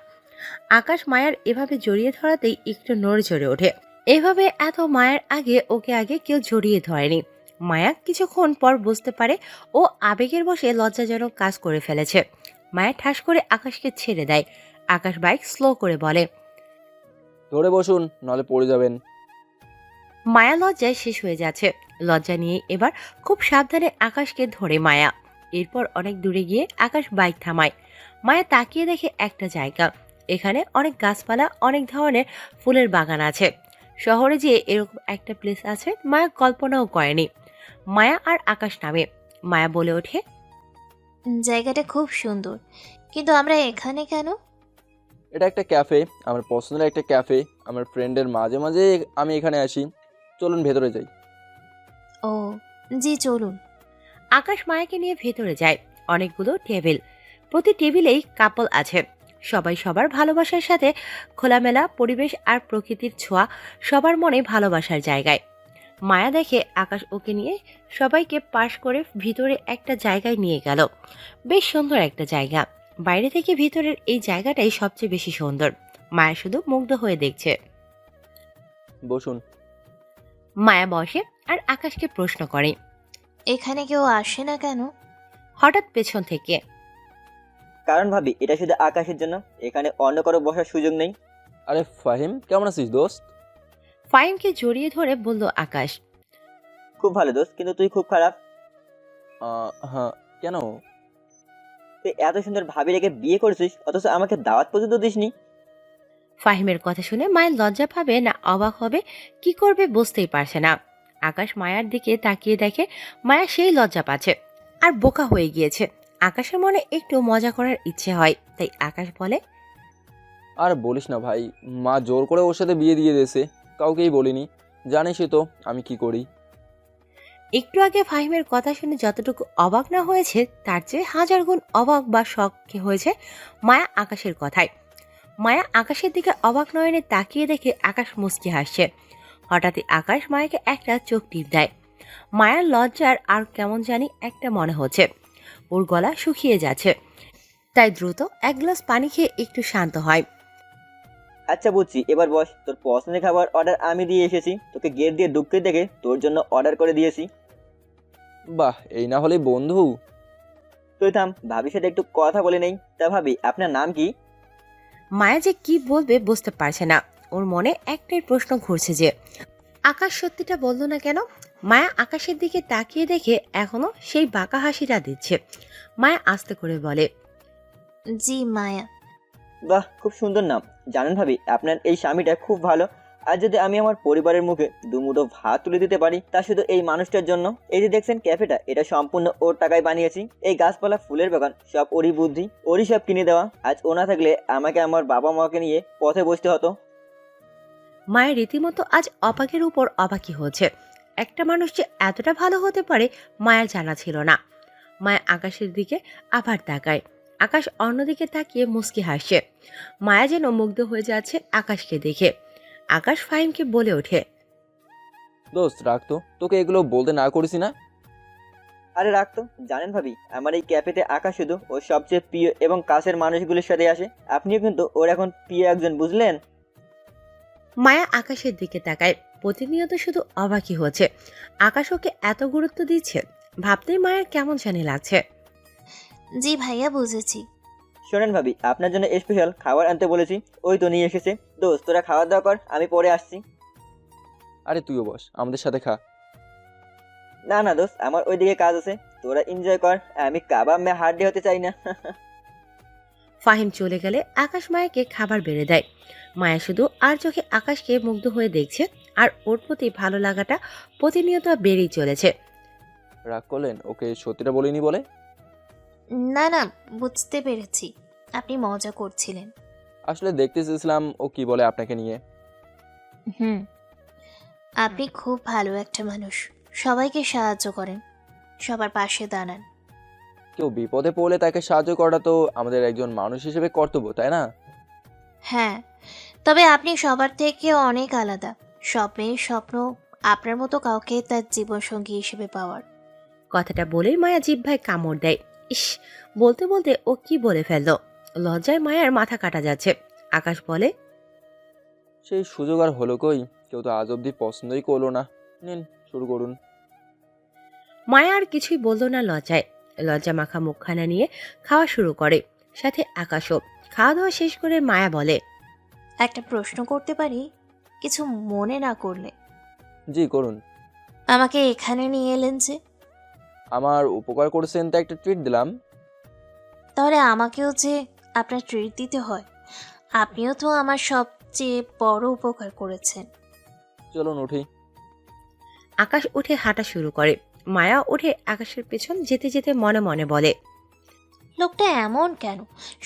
আকাশ মায়ার এভাবে জড়িয়ে ধরাতেই একটু নড়ে চড়ে ওঠে। এভাবে এত মায়ের ওকে আগে কেউ জড়িয়ে ধরেনি। মায়া কিছুক্ষণ পর বুঝতে পারে ও আবেগের বসে লজ্জাজনক কাজ করে ফেলেছে। মায়া ঠাস করে আকাশকে ছেড়ে দেয়। আকাশ বাইক স্লো করে বলে, ধরে বসুন, নলে পড়ে যাবেন। মায়া লজ্জায় শেষ হয়ে যাচ্ছে। লজ্জা নিয়ে এবার খুব সাবধানে আকাশকে ধরে মায়া। এরপর অনেক দূরে গিয়ে আকাশ বাইক থামায়। মায়া তাকিয়ে দেখে একটা জায়গা। এখানে অনেক গাছপালা, অনেক ধরনের ফুলের বাগান আছে। শহরে যে এরকম একটা প্লেস আছে মায়া কল্পনাও করেনি। মায়া আর আকাশ নামে। মায়া বলে ওঠে, জায়গাটা খুব সুন্দর, কিন্তু আমরা এখানে কেন? এটা একটা ক্যাফে, আমার পছন্দের একটা ক্যাফে। আমার ফ্রেন্ডের মাঝে মাঝে আমি এখানে আসি। চলুন ভেতরে যাই। ও জি, চলুন। আকাশ মায়াকে নিয়ে ভেতরে যায়। অনেকগুলো টেবিল, প্রতি টেবিলেই কাপল আছে। সবাই সবার ভালোবাসার সাথে খোলামেলা পরিবেশ আর প্রকৃতির ছোঁয়া সবার মনে ভালোবাসার জায়গায়। মায়া দেখে আকাশ ওকে নিয়ে সবাইকে পাশ করে ভিতরে একটা জায়গায় নিয়ে গেল। বেশ সুন্দর একটা জায়গা। বাইরে থেকে ভিতরের এই জায়গাটাই সবচেয়ে বেশি সুন্দর। মায়া শুধু মুগ্ধ হয়ে দেখছে। বসুন। মায়া বসে আর আকাশকে প্রশ্ন করে, এখানে কেউ আসে না কেন? হঠাৎ পেছন থেকে, কারণ ভাবি এটা শুধু আকাশের জন্য, এখানে অন্য কারো বসার সুযোগ নেই। আরে ফাহিম, কেমন আছিস দোস্ত? ফাহিমকে জড়িয়ে ধরে বলল আকাশ, খুব ভালো দোস্ত, কিন্তু তুই খুব খারাপ। হ্যাঁ, কেন? তুই এত সুন্দর ভাবি রেখে বিয়ে করেছিস, অথচ আমাকে দাওয়াত পর্যন্ত দিসনি। ফাহিমের কথা শুনে মায়ের লজ্জা পাবে না অবাক হবে কি করবে বুঝতেই পারছে না। আকাশ মায়ার দিকে তাকিয়ে দেখে মায়া সেই লজ্জা পাচ্ছে আর বোকা হয়ে গিয়েছে। আকাশের মনে একটু মজা করার ইচ্ছে হয়, তাই আকাশ বলে, আর বলিস না ভাই, মা জোর করে ওর সাথে বিয়ে দিয়ে দিয়েছে, কাউকেই বলিনি। জানিসই তো আমি কি করি। একটু আগে ফাহিমের কথা শুনে যতটুকু অবাক না হয়েছে তার চেয়ে হাজার গুণ অবাক বা শখ হয়েছে মায়া আকাশের কথায়। মায়া আকাশের দিকে অবাক নয়নে তাকিয়ে দেখে আকাশ মুচকি হাসছে। হঠাৎই আকাশ মায়াকে একটা চোখ টিপ দেয়। মায়ার লজ্জার আর কেমন জানি একটা মনে হচ্ছে। ওর গলা শুকিয়ে যাচ্ছে, তাই দ্রুত এক গ্লাস পানি খেয়ে একটু শান্ত হয়। আচ্ছা বুঝছি, এবার বস। তোর পছন্দের খাবার অর্ডার আমি দিয়ে এসেছি, তোকে গেট দিয়ে ঢুকতে দেখে তোর জন্য অর্ডার করে দিয়েছি। বাহ, এই না হলে বন্ধু। তুই থাম, ভাবির সাথে একটু কথা বলে নেই। তা ভাবি, আপনার নাম কি? মায়া যে কি বলবে বুঝতে পারছে না। ওর মনে একটাই প্রশ্ন ঘুরছে যে আকাশ সত্যিটা বলল না কেন। মায়া আকাশের দিকে তাকিয়ে দেখে এখনো সেই বাঁকা হাসিটা দিচ্ছে। মায়া আস্তে করে বলে, জি মায়া। বাহ, খুব সুন্দর নাম। জানেন ভাবি, আপনার এই স্বামীটা খুব ভালো। আর যদি আমি আমার পরিবারের মুখে দুমুঠো ভাত তুলে দিতে পারি, তা শুধু এই মানুষটার জন্য। এই যে দেখছেন ক্যাফেটা, এটা সম্পূর্ণ ওর টাকায় বানিয়েছি। এই গাছপালা, ফুলের বাগান সব ওরই বুদ্ধি, ওরই সব কিনে দেওয়া। আজ ও না থাকলে আমাকে আমার বাবা মাকে নিয়ে পথে বসতে হতো। মায়ের রীতিমতো আজ অবাকের উপর অবাকই হচ্ছে। একটা মানুষ যে এতটা ভালো হতে পারে মায়ের জানা ছিল না। মায়া আকাশের দিকে আবার তাকায়। আকাশ অন্যদিকে তাকিয়ে মুচকি হাসছে। মায়া যেন মুগ্ধ হয়ে যাচ্ছে আকাশকে দেখে। আকাশ ফাহিমকে বলে ওঠে, দোস্ত রাখতো, তোকে এগুলো বলতে না করেছি না? আরে রাখতো, জানেন ভাবি আমার এই ক্যাফেতে আকাশ শুধু ওর সবচেয়ে প্রিয় এবং কাছের মানুষগুলোর সাথে আসে। আপনিও কিন্তু ওর এখন প্রিয় একজন, বুঝলেন? মায়া আকাশের দিকে তাকায়। প্রতিনিয়ত শুধু অবাকই হচ্ছে, আকাশ ওকে এত গুরুত্ব দিচ্ছে। ভাবতেই মায়ের কেমন জানি লাগছে। জি ভাইয়া, বুঝেছি। শোনেন ভাবি, আপনার জন্য স্পেশাল খাবার আনতে বলেছি, ওই তো নিয়ে এসেছে। দোস্ত তোরা খাওয়া দাওয়া কর, আমি পরে আসছি। আরে তুইও বস, আমাদের সাথে খা। না না দোস্ত, আমার ওইদিকে কাজ আছে, তোরা এনজয় কর, আমি কাবাব মে হাড্ডি হতে চাই না। ফাহিম চলে গেলে আকাশ মায়াকে খাবার বেড়ে দেয়। মায়া শুধু আর চোখে আকাশকে মুগ্ধ হয়ে দেখছে, আর ওর প্রতি ভালো লাগাটা প্রতিনিয়ত বেড়েই চলেছে। রাগ করলেন ওকে সত্যিটা বলিনি বলে? না না, বুঝতে পেরেছি, আপনি মজা করছিলেন। আসলে দেখতে চেয়েছিলাম ও কি বলে আপনাকে নিয়ে। হুম, আপনি খুব ভালো একটা মানুষ, সবাইকে সাহায্য করেন, সবার পাশে দাঁড়ান। কেউ বিপদে পড়লে তাকে সাহায্য করাটা তো আমাদের একজন মানুষ হিসেবে কর্তব্য, তাই না? হ্যাঁ, তবে আপনি সবার থেকে অনেক আলাদা। সব মেয়ের স্বপ্ন আপনার মতো কাউকে তার জীবনসঙ্গী হিসেবে পাওয়ার। কথাটা বলেই মায়া জিহ্বায় কামড় দেয়। ইস, বলতে বলতে ও কি বলে ফেললো। লজ্জায় মায়ার মাথা কাটা যাচ্ছে। আকাশ বলে, সেই সুযোগ আর হলো কই? কেউ তো আজ অব্দি পছন্দই করলো না। নিন, শুরু করুন। মায়া আর কিছুই বলল না লজ্জায়। লজ্জা মাখা মুখখানা নিয়ে খাওয়া শুরু করে, সাথে আকাশও। খাওয়া দাওয়া শেষ করে মায়া বলে, একটা প্রশ্ন করতে পারি, কিছু মনে না করলে? জি করুন। আমাকে এখানে নিয়ে এলেন যে? আমার উপকার করেছেন তা একটা ট্রিট দিলাম। তাহলে আমাকেও যে আপনার ট্রিট দিতে হয়? আপনিও তো আমার সবচেয়ে বড় উপকার করেছেন। চলুন উঠি। আকাশ উঠে হাঁটা শুরু করে। মায়া উঠে আকাশের পেছন যেতে যেতে মনে মনে বলে, লোকটা এমন কেন?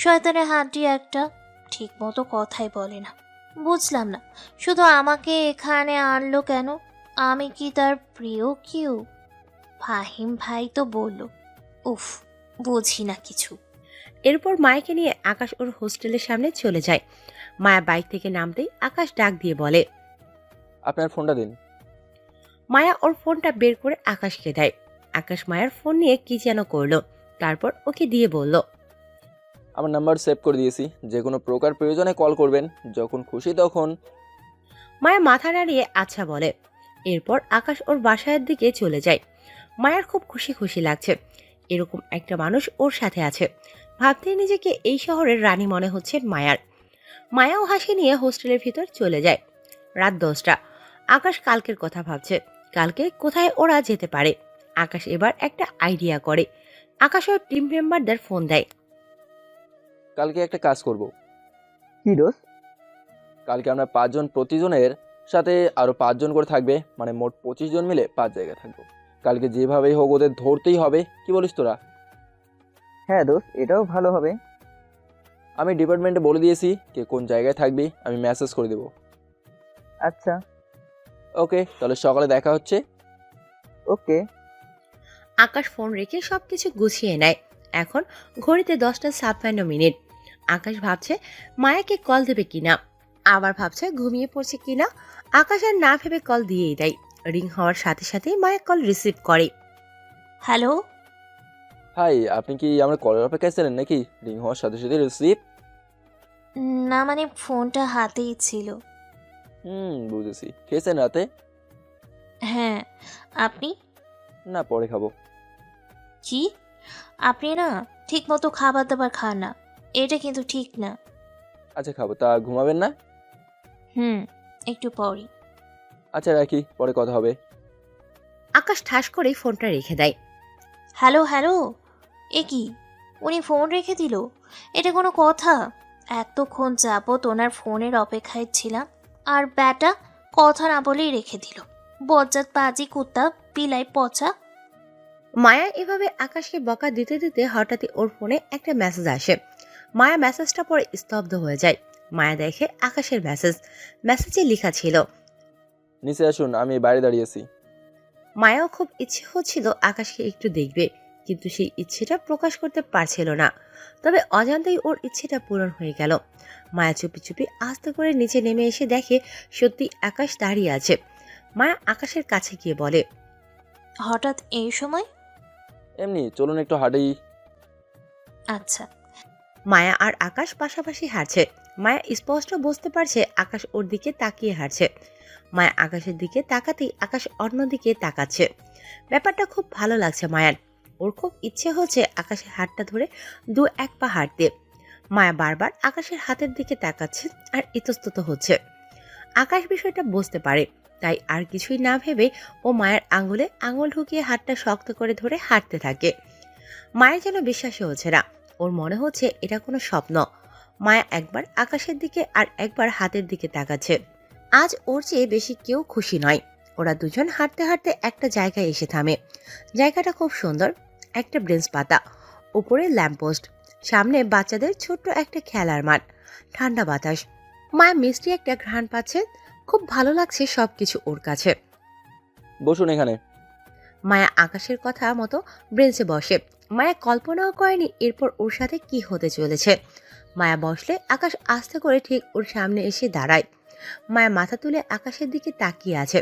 শয়তানের হাড্ডি একটা, ঠিক মতো কথাই বলে না। বুঝলাম না, শুধু আমাকে এখানে আনলো কেন? আমি কি তার প্রিয় কেউ? ফাহিম ভাই তো বলল। উফ, বুঝি না কিছু। এরপর মায়াকে নিয়ে আকাশ ওর হোস্টেলের সামনে চলে যায়। মায়া বাইক থেকে নামতেই আকাশ ডাক দিয়ে বলে, আপনার ফোনটা দিন। মায়া ওর ফোনটা বের করে আকাশকে দেয়। আকাশ মায়ার ফোন নিয়ে কি যেন করলো, তারপর ওকে দিয়ে বলল, আমার নাম্বার সেভ করে দিয়েছি, যে কোনো প্রকার প্রয়োজনে কল করবেন, যখন খুশি তখন। মায়া মাথা নাড়িয়ে আচ্ছা বলে। এরপর আকাশ ওর বাসার দিকে চলে যায়। মায়ার খুব খুশি খুশি লাগছে, এরকম একটা মানুষ ওর সাথে আছে। ভাবতেই নিজেকে এই শহরের রানী মনে হচ্ছে মায়ার। মায়াও হাসি নিয়ে হোস্টেলের ভিতর চলে যায়। রাত 10টা। আকাশ কালকের কথা ভাবছে, কালকে কোথায় ওরা যেতে পারে। আকাশ এবার একটা আইডিয়া করে। আকাশ ওর টিম মেম্বারদের ফোন দেয়। কালকে একটা কাজ করব। কি দোস্ত? কালকে আমরা 5 জন, প্রতিজনের সাথে আরো 5 জন করে থাকবে, মানে মোট 25 জন মিলে 5 জায়গায় থাকবো। কালকে যেভাবেই হোক ওদের ধরতেই হবে, কি বলিস তোরা? হ্যাঁ দোস্ত, এটাও ভালো হবে। আমি ডিপার্টমেন্টে বলে দিয়েছি কে কোন জায়গায় থাকবি, আমি মেসেজ করে দেবো। আচ্ছা। ওকে, তাহলে সকালে দেখা হচ্ছে। ওকে। আকাশ ফোন রেখে সবকিছু গুছিয়ে নেয়। এখন ঘড়িতে 10:56। আকাশ ভাবছে মায়াকে কল দেবে কিনা, আবার ভাবছে ঘুমিয়ে পড়ছে কিনা। আকাশ আর না ভেবে কল দিয়েই দেয়। রিং হওয়ার সাথে সাথেই মায়া কল রিসিভ করে। হ্যালো। হাই, আপনি কি আমার কলের অপেক্ষায় ছিলেন নাকি? রিং হওয়ার সাথে সাথে রিসিভ? না মানে ফোনটা হাতেই ছিল। বুঝেছি। খেয়েছেন রাতে? হ্যাঁ, আপনি? না, পরে খাবো। কি? আপনি না ঠিক মতো খাবার দাবার খান না, এটা কিন্তু ঠিক না। আচ্ছা খাবো, তা ঘুমাবেন না? একটু পরই। আচ্ছা রাখি, পরে কথা হবে। আকাশ ঠাস করেই ফোনটা রেখে দেয়। হ্যালো হ্যালো, এ কি, উনি ফোন রেখে দিল? এটা কোনো কথা? এতক্ষণ যাবত ওনার ফোনের অপেক্ষায় ছিলাম, আর ব্যাটা কথা না বলেই রেখে দিল। বজ্জাত বাজি কুত্তা, বিলাই পচা। মায়া এভাবে আকাশকে বকা দিতে দিতে হঠাৎই ওর ফোনে একটা মেসেজ আসে। মায়া মেসেজটা পড়ে স্তব্ধ হয়ে যায়। মায়া দেখে আকাশের মেসেজ। মেসেজে লেখা ছিল, নিচে আসুন, আমি বাইরে দাঁড়িয়েছি। মায়াও খুব ইচ্ছে হচ্ছিল আকাশকে একটু দেখবে, কিন্তু সেই ইচ্ছেটা প্রকাশ করতে পারছিল না। তবে অজান্তেই ওর ইচ্ছেটা পূরণ হয়ে গেল। মায়া চুপি চুপি আস্তে করে নিচে নেমে এসে দেখে সত্যি আকাশ দাঁড়িয়ে আছে। মায়া আকাশের কাছে গিয়ে বলে, হঠাৎ এই সময়? এমনি চলুন একটু হাঁটি। আচ্ছা। মায়া আর আকাশ পাশাপাশি হাঁটছে। মায়া স্পষ্ট বুঝতে পারছে আকাশ ওর দিকে তাকিয়ে হাঁটছে। মায়া আকাশের দিকে তাকাতেই আকাশ অন্যদিকে তাকাচ্ছে। ব্যাপারটা খুব ভালো লাগছে মায়ার। ওর খুব ইচ্ছে হচ্ছে আকাশের হাতটা ধরে 2-1 পা হাঁটতে। মায়া বারবার আকাশের হাতের দিকে তাকাচ্ছে আর ইতস্তত হচ্ছে। আকাশ বিষয়টা বুঝতে পারে, তাই আর কিছুই না ভেবে ও মায়ের আঙুলে আঙুল ঢুকিয়ে হাতটা শক্ত করে ধরে হাঁটতে থাকে। মায়ের যেন বিশ্বাসই হচ্ছে না, ওর মনে হচ্ছে এটা কোনো স্বপ্ন। মায়া একবার আকাশের দিকে আর একবার হাতের দিকে তাকাচ্ছে। আজ ওর চেয়ে বেশি কেউ খুশি নয়। ওরা দুজন হাঁটতে হাঁটতে একটা জায়গায় এসে থামে। জায়গাটা খুব সুন্দর, একটা ব্রেঞ্চ পাতা, উপরে ল্যাম্পপোস্ট, সামনে বাচ্চাদের ছোট্ট একটা খেলার মাঠ, ঠান্ডা বাতাস। মায়া মিষ্টি একটা ঘ্রাণ পাচ্ছে। খুব ভালো লাগছে সবকিছু ওর কাছে। বসুন এখানে। মায়া আকাশের কথা মতো ব্রেঞ্চে বসে। মায়া কল্পনাও করেনি এরপর ওর সাথে কি হতে চলেছে। মায়া বসলে আকাশ আস্তে করে ঠিক ওর সামনে এসে দাঁড়ায়। মায়া মাথা তুলে আকাশের দিকে তাকিয়ে আছে।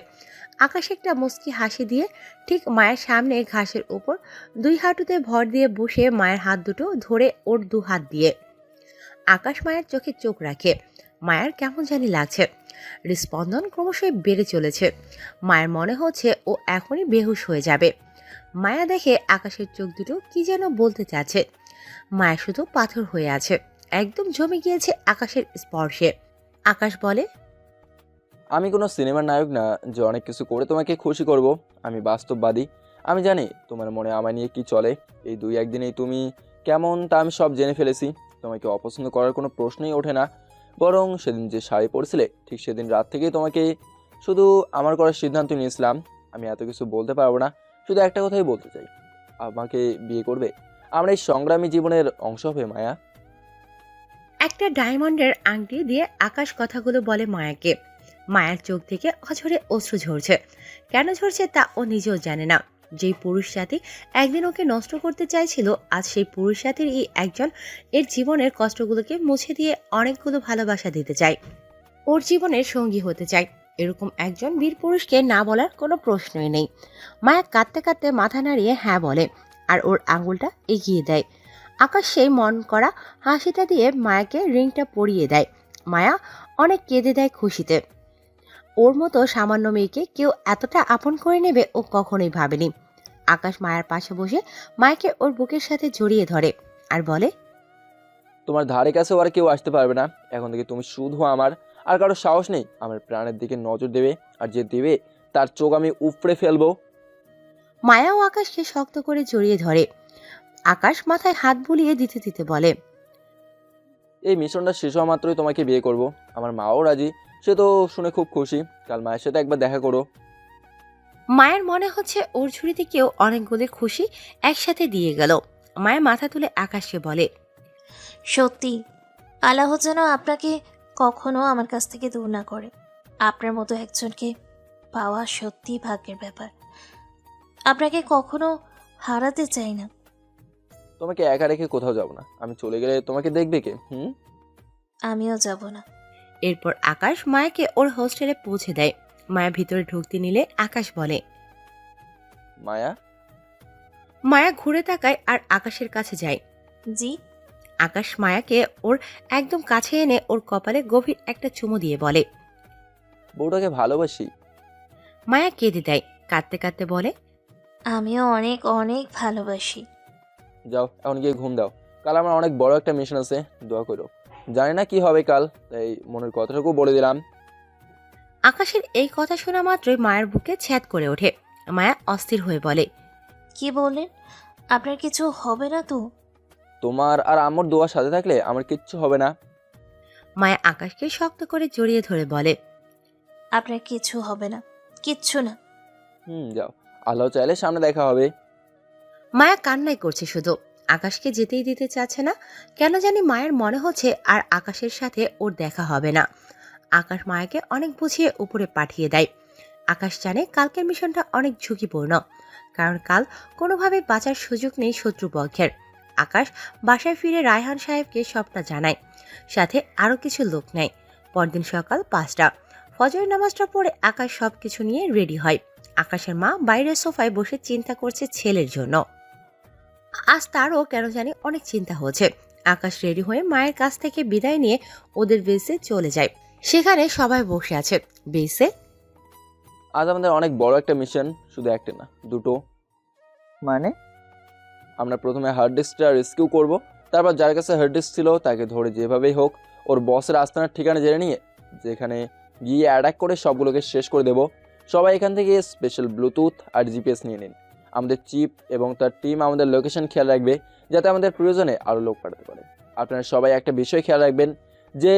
আকাশ একটা মুচকি হাসি দিয়ে ঠিক মায়ের সামনে ঘাসের উপর 2 হাঁটুতে ভর দিয়ে বসে মায়ের হাত দুটো ধরে ওর 2 হাত দিয়ে। আকাশ মায়ের চোখে চোখ রাখে। মায়ের কেমন জানি লাগছে। হৃদস্পন্দন ক্রমশই বেড়ে চলেছে। মায়ের মনে হচ্ছে ও এখনই বেহুশ হয়ে যাবে। মায়া দেখে আকাশের চোখ দুটো কি যেন বলতে চাচ্ছে। মায়া শুধু পাথর হয়ে আছে, একদম জমে গিয়েছে আকাশের স্পর্শে। আকাশ বলে, আমি কোনো সিনেমার নায়ক না যে অনেক কিছু করে তোমাকে খুশি করব। আমি বাস্তববাদী। আমি জানি তোমার মনে আমায় নিয়ে কি চলে। এই 2-1 দিনেই তুমি কেমন তা আমি সব জেনে ফেলেছি। তোমাকে অপছন্দ করার কোনো প্রশ্নই ওঠে না। বরং সেদিন যে শাড়ি পরছিলে ঠিক সেদিন রাত থেকেই তোমাকে শুধু আমার করার সিদ্ধান্ত নিয়েছিলাম। আমি এত কিছু বলতে পারবো না, শুধু একটা কথাই বলতে চাই, আমাকে বিয়ে করবে? আমরা এই সংগ্রামী জীবনের অংশ হবে মায়া। একটা ডায়মন্ডের আংটি দিয়ে আকাশ কথাগুলো বলে মায়াকে। মায়ের চোখ থেকে অঝরে অশ্রু ঝরছে। কেন ঝরছে তা ও নিজেও জানে না। যেই পুরুষ সাথী একদিন ওকে নষ্ট করতে চাইছিল, আজ সেই পুরুষ সাথীর একজন এর জীবনের কষ্টগুলোকে মুছে দিয়ে অনেকগুলো ভালোবাসা দিতে চায়। ওর জীবনের সঙ্গী হতে চায়। এরকম একজন বীর পুরুষকে না বলার কোনো প্রশ্নই নেই। মায়া কাঁদতে কাঁদতে মাথা নাড়িয়ে হ্যাঁ বলে আর ওর আঙুলটা এগিয়ে দেয়। আকাশ সেই মন করা হাসিটা দিয়ে মায়াকে রিংটা পরিয়ে দেয়। মায়া অনেক কেঁদে দেয় খুশিতে। ওর মতো সামান্য মেয়েকে কেউ এতটা আপন করে নেবে ও কখনোই ভাবেনি। আকাশ মায়ের পাশে বসে মায়াকে ওর বুকের সাথে জড়িয়ে ধরে আর বলে, তোমার ধারে কাছেও আর কেউ আসতে পারবে না। এখন থেকে তুমি শুধু আমার। আর কারো সাহস নেই আমার প্রাণের দিকে নজর দেবে। আর যে দেবে তার চোখ আমি উপড়ে ফেলবো। মায়াও আকাশকে শক্ত করে জড়িয়ে ধরে। আকাশ মাথায় হাত বুলিয়ে দিতে দিতে বলে, এই মিশনটা শেষ হওয়া মাত্রই তোমাকে বিয়ে করব। আমার মাও রাজি, সে তো শুনে খুব খুশি। কাল মায়ের সাথে একবার দেখা করো। মায়ের মনে হচ্ছে ওর ঝুড়িতে কেউ অনেকগুলো খুশি একসাথে দিয়ে গেল। মায়ের মাথা তুলে আকাশকে বলে, সত্যি আল্লাহ যেন আপনাকে কখনো আমার কাছ থেকে দূর না করে। আপনার মতো একজনকে পাওয়া সত্যি ভাগ্যের ব্যাপার। আপনাকে কখনো হারাতে চাই না। তোমাকে একা রেখে কোথাও যাব না। আমি চলে গেলে তোমাকে দেখবে কে? আমিও যাব না। এরপর আকাশ মায়াকে ওর হোস্টেলে পৌঁছে দেয়। মায়া ভিতরে ঢুকতে নিলে আকাশ বলে, মায়া। মায়া ঘুরে তাকায় আর আকাশের কাছে যায়। জি। আকাশ মায়াকে ওর একদম কাছে এনে ওর কপালে গভীর একটা চুমু দিয়ে বলে, বউটাকে ভালোবাসি। মায়া কেঁদে দেয়। কাঁদতে কাঁদতে বলে, আমিও অনেক অনেক ভালোবাসি। যাও এখন গিয়ে ঘুম দাও। কাল আমার অনেক বড় একটা মিশন আছে, দোয়া করো। জানি না কি হবে কাল, তাই মনের কথাটুকু বলে দিলাম। আকাশের এই কথা শোনা মাত্রই মায়ের বুকে ছ্যাদ করে ওঠে। মায়া অস্থির হয়ে বলে, কি বললেন? আপনার কিছু হবে না তো? তোমার আর আমার দোয়ার সাথে থাকলে আমার কিচ্ছু হবে না। মায়া আকাশকে শক্ত করে জড়িয়ে ধরে বলে, আপনার কিছু হবে না, কিচ্ছু না। যাও, আল্লাহ চাইলে সামনে দেখা হবে। মায়া কান্নাই করছে শুধু। আকাশকে যেতেই দিতে চাচ্ছে না। কেন জানি মায়ের মনে হচ্ছে আর আকাশের সাথে ওর দেখা হবে না। আকাশ মায়াকে অনেক বুঝিয়ে উপরে পাঠিয়ে দেয়। আকাশ জানে কালকের মিশনটা অনেক ঝুঁকিপূর্ণ, কারণ কাল কোনোভাবে বাঁচার সুযোগ নেই শত্রুপক্ষের। আকাশ বাসায় ফিরে রায়হান সাহেবকে সবটা জানায়, সাথে আরও কিছু লোক নেয়। পরদিন সকাল 5টা, ফজর নামাজটা পড়ে আকাশ সব কিছু নিয়ে রেডি হয়। আকাশের মা বাইরের সোফায় বসে চিন্তা করছে ছেলের জন্য। আজ তারও কেন জানি অনেক চিন্তা হচ্ছে। আকাশ রেডি হয়ে মায়ের কাছ থেকে বিদায় নিয়ে ওদের বেসে চলে যায়। সেখানে সবাই বসে আছে। বেসে আজ আমাদের অনেক বড় একটা মিশন, শুধু একটা না, দুটো। মানে? আমরা প্রথমে হার্ড ডিস্কটা রেস্কিউ করব, তারপর যার কাছে হার্ড ডিস্ক ছিল তাকে ধরে যেভাবেই হোক ওর বসের আস্তানার ঠিকানা জেনে নিয়ে যেখানে গিয়ে অ্যাটাক করে সবগুলোকে শেষ করে দেব। সবাই এখান থেকে স্পেশাল ব্লুটুথ আর জিপিএস নিয়ে নিন। আমাদের চিপ এবং তার টিম আমাদের লোকেশন খেয়াল রাখবে, যাতে আমাদের প্রয়োজনে আরও লোক পাঠাতে পারে। আপনারা সবাই একটা বিষয় খেয়াল রাখবেন, যে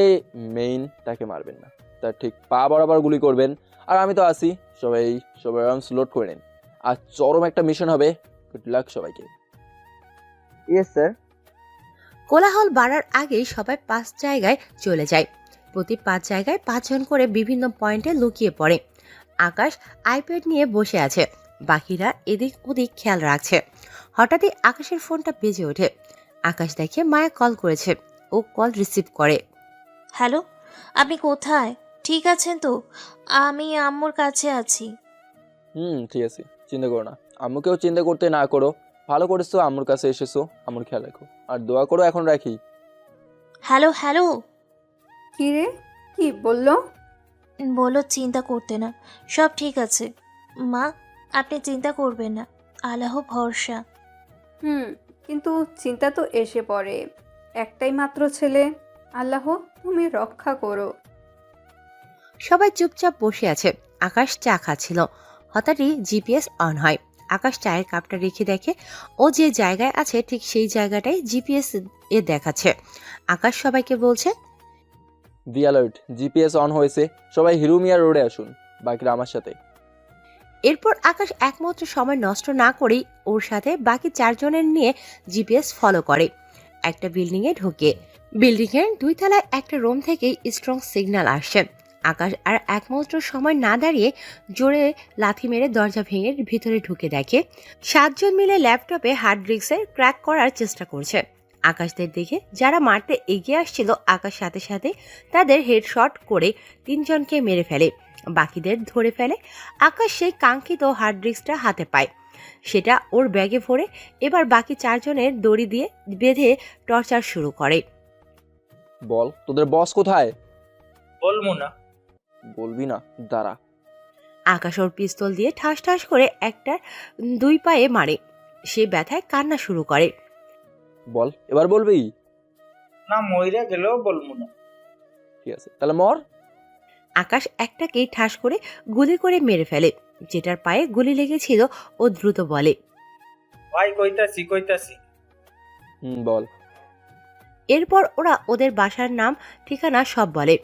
মেইন তাকে মারবেন না, তার ঠিক পা বরাবর গুলি করবেন। আর আমি তো আসি, সবাই আর্মস লোড করে নিন। আর চরম একটা মিশন হবে। গুড লাক সবাইকে। Yes sir. কোলাহল বাড়ার আগেই সবাই 5 জায়গায় চলে যায়। প্রতি 5 জায়গায় 5 জন করে বিভিন্ন পয়েন্টে লুকিয়ে পড়ে। আকাশ আইপ্যাড নিয়ে বসে আছে, বাকিরা এদিক ওদিক খেয়াল রাখছে। হঠাৎই আকাশের ফোনটা বেজে ওঠে। আকাশ দেখে মায়া কল করেছে। ও কল রিসিভ করে। হ্যালো, আপনি কোথায়? ঠিক আছেন তো? আমি আম্মুর কাছে আছি। ঠিক আছে, চিন্তা করো না। আম্মুকেও চিন্তা করতে না করো। ভালো করেছো, আম্মুর কাছে এসেছো। আম্মুর খেয়াল রাখো আর দোয়া করো। এখন রাখি। Hello hello. কি রে, কি বললো? বলো চিন্তা করতে না, সব ঠিক আছে। মা, আপনি চিন্তা করবেন না, আল্লাহ ভরসা। কিন্তু চিন্তা তো এসে পড়ে। একটাই মাত্র ছেলে, আল্লাহ তুমি রক্ষা করো। সবাই চুপচাপ বসে আছে। আকাশ চা খাচ্ছিল। হঠাৎই জিপিএস অন হয়। আকাশ চায়ের কাপটা রেখে দেখে ও যে জায়গায় আছে ঠিক সেই জায়গাটাই জিপিএস এ দেখাচ্ছে। আকাশ সবাইকে বলছে, বি অ্যালার্ট, জিপিএস অন হয়েছে, সবাই হিরুমিয়া রোডে আসুন, বাকিরা আমার সাথে। এরপর আকাশ একমাত্র সময় নষ্ট না করেই ওর সাথে বাকি 4 জনের নিয়ে জিপিএস ফলো করে। একটা বিল্ডিংয়ে ঢোকে। বিল্ডিংয়ের 2 তলায় একটা রুম থেকেই স্ট্রং সিগন্যাল আসছে। আকাশ আর একমাত্র সময় না দাঁড়িয়ে জোরে লাথি মেরে দরজা ভেঙে ভিতরে ঢুকে দেখে 7 জন মিলে ল্যাপটপে হার্ড ডিস্কের ক্র্যাক করার চেষ্টা করছে। আকাশদের দেখে যারা মারতে এগিয়ে আসছিল, আকাশ সাথে সাথে তাদের হেডশট করে 3 জনকে মেরে ফেলে, বাকিদের ধরে ফেলে। আকাশ সেই কাঙ্ক্ষিত হার্ড ডিস্কটা হাতে পায়। সেটা ওর ব্যাগে ভরে এবার বাকি 4 জনের দড়ি দিয়ে বেঁধে টর্চার শুরু করে। বল, তোদের বস কোথায়? বলবো না। বলবি না? দাঁড়া। আকাশ ওর পিস্তল দিয়ে ঠাস ঠাস করে একটা 2 পায়ে মারে। সে ব্যথায় কান্না শুরু করে। বল, এবার বলবি? না, মইরা গেলেও বলবো না। ঠিক আছে, তাহলে মর। আকাশ একটাকেই ঠাস করে গুলি করে মেরে ফেলে। যেটার পায়ে গুলি লেগেছিল ও দ্রুত বলে, ভাই কইতাছি। বল। এরপর ওরা ওদের বাসার নাম ঠিকানা সব বলে।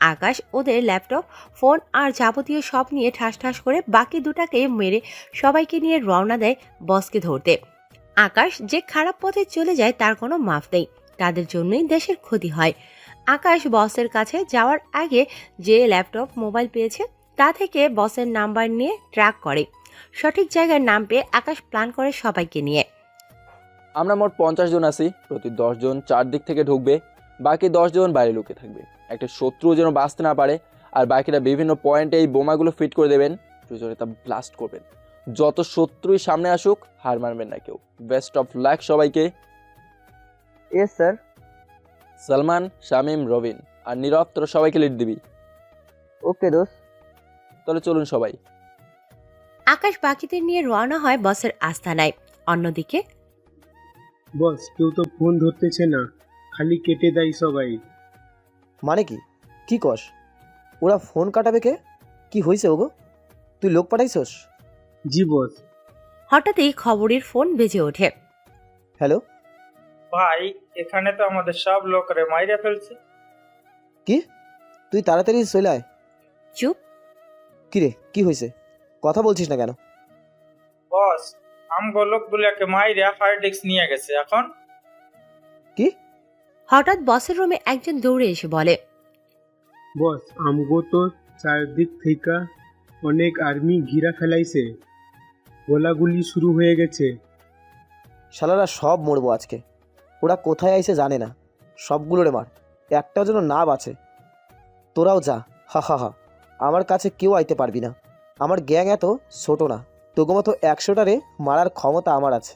আকাশ ওদের ল্যাপটপ, ফোন আর যাবতীয় সব নিয়ে ঠাস ঠাস করে বাকি দুটাকে মেরে সবাইকে নিয়ে রওনা দেয় বসকে ধরতে। আকাশ যে খারাপ পথে চলে যায় তার কোনো মাফ নেই। তাদের জন্যই দেশের ক্ষতি হয়। আকাশ বসের কাছে যাওয়ার আগে যে ল্যাপটপ, মোবাইল পেয়েছে তা থেকে বসের নাম্বার নিয়ে ট্র্যাক করে। সঠিক জায়গার নাম পেয়ে আকাশ প্ল্যান করে সবাইকে নিয়ে। আমরা মোট 50 জন আছি। প্রতি 10 জন 4 দিক থেকে ঢুকবে, বাকি 10 জন বাইরে লুকিয়ে থাকবে। একটা শত্রু যেন বাঁচতে না পারে। আর বাকিরা বিভিন্ন পয়েন্টে এই বোমাগুলো ফিট করে দেবেন, প্রয়োজনে তা ব্লাস্ট করবেন। যত শত্রুই সামনে আসুক, হার মানবেন না কেউ। বেস্ট অফ লাক সবাইকে। Yes sir. সালমান, শামিম, রবিন আর নীরব, তোরা সবাইকে লিড দিবি। ওকে দোস্ত। তাহলে চলুন সবাই। আকাশ বাকিদের নিয়ে রওনা হয় বসের আস্তানায়। অন্যদিকে বস, কেউ তো ফোন ধরতেছে না, খালি কেটে দেয় সবাই। মানে কি? কি কস? ওরা ফোন কাটাবে কে? কি হয়েছে ওগো? তুই লোক পাঠাইছস? জি বস। হঠাৎই খবরের ফোন বেজে ওঠে। হ্যালো ভাই, এখানে তো আমাদের সব লোকরে মাইরা ফেলছে। কি? তুই তাড়াতাড়ি চলে আয়। চুপ। কি রে, কি হয়েছে? কথা বলছিস না কেন? বস, আমগো লোকগুলাকে মাইরা হার্ড ডিস্ক নিয়ে গেছে। এখন কি? হঠাৎ বসের রুমে একজন দৌড়ে এসে বলে, বস, আমগো তো চারদিক থেকে অনেক আর্মি ঘিরা ফেলাইছে, গোলাগুলি শুরু হয়ে গেছে। শালারা সব মরবো আজকে। ওরা কোথায় আইছে জানে না, সবগুলোরে মার, একটাও যেন না বাঁচে। তোরাও যা, হা হা হা। আমার কাছে কেউ আইতে পারবি না, আমার গ্যাং এত ছোট না, তোগো মতো 100টারে মারার ক্ষমতা আমার আছে।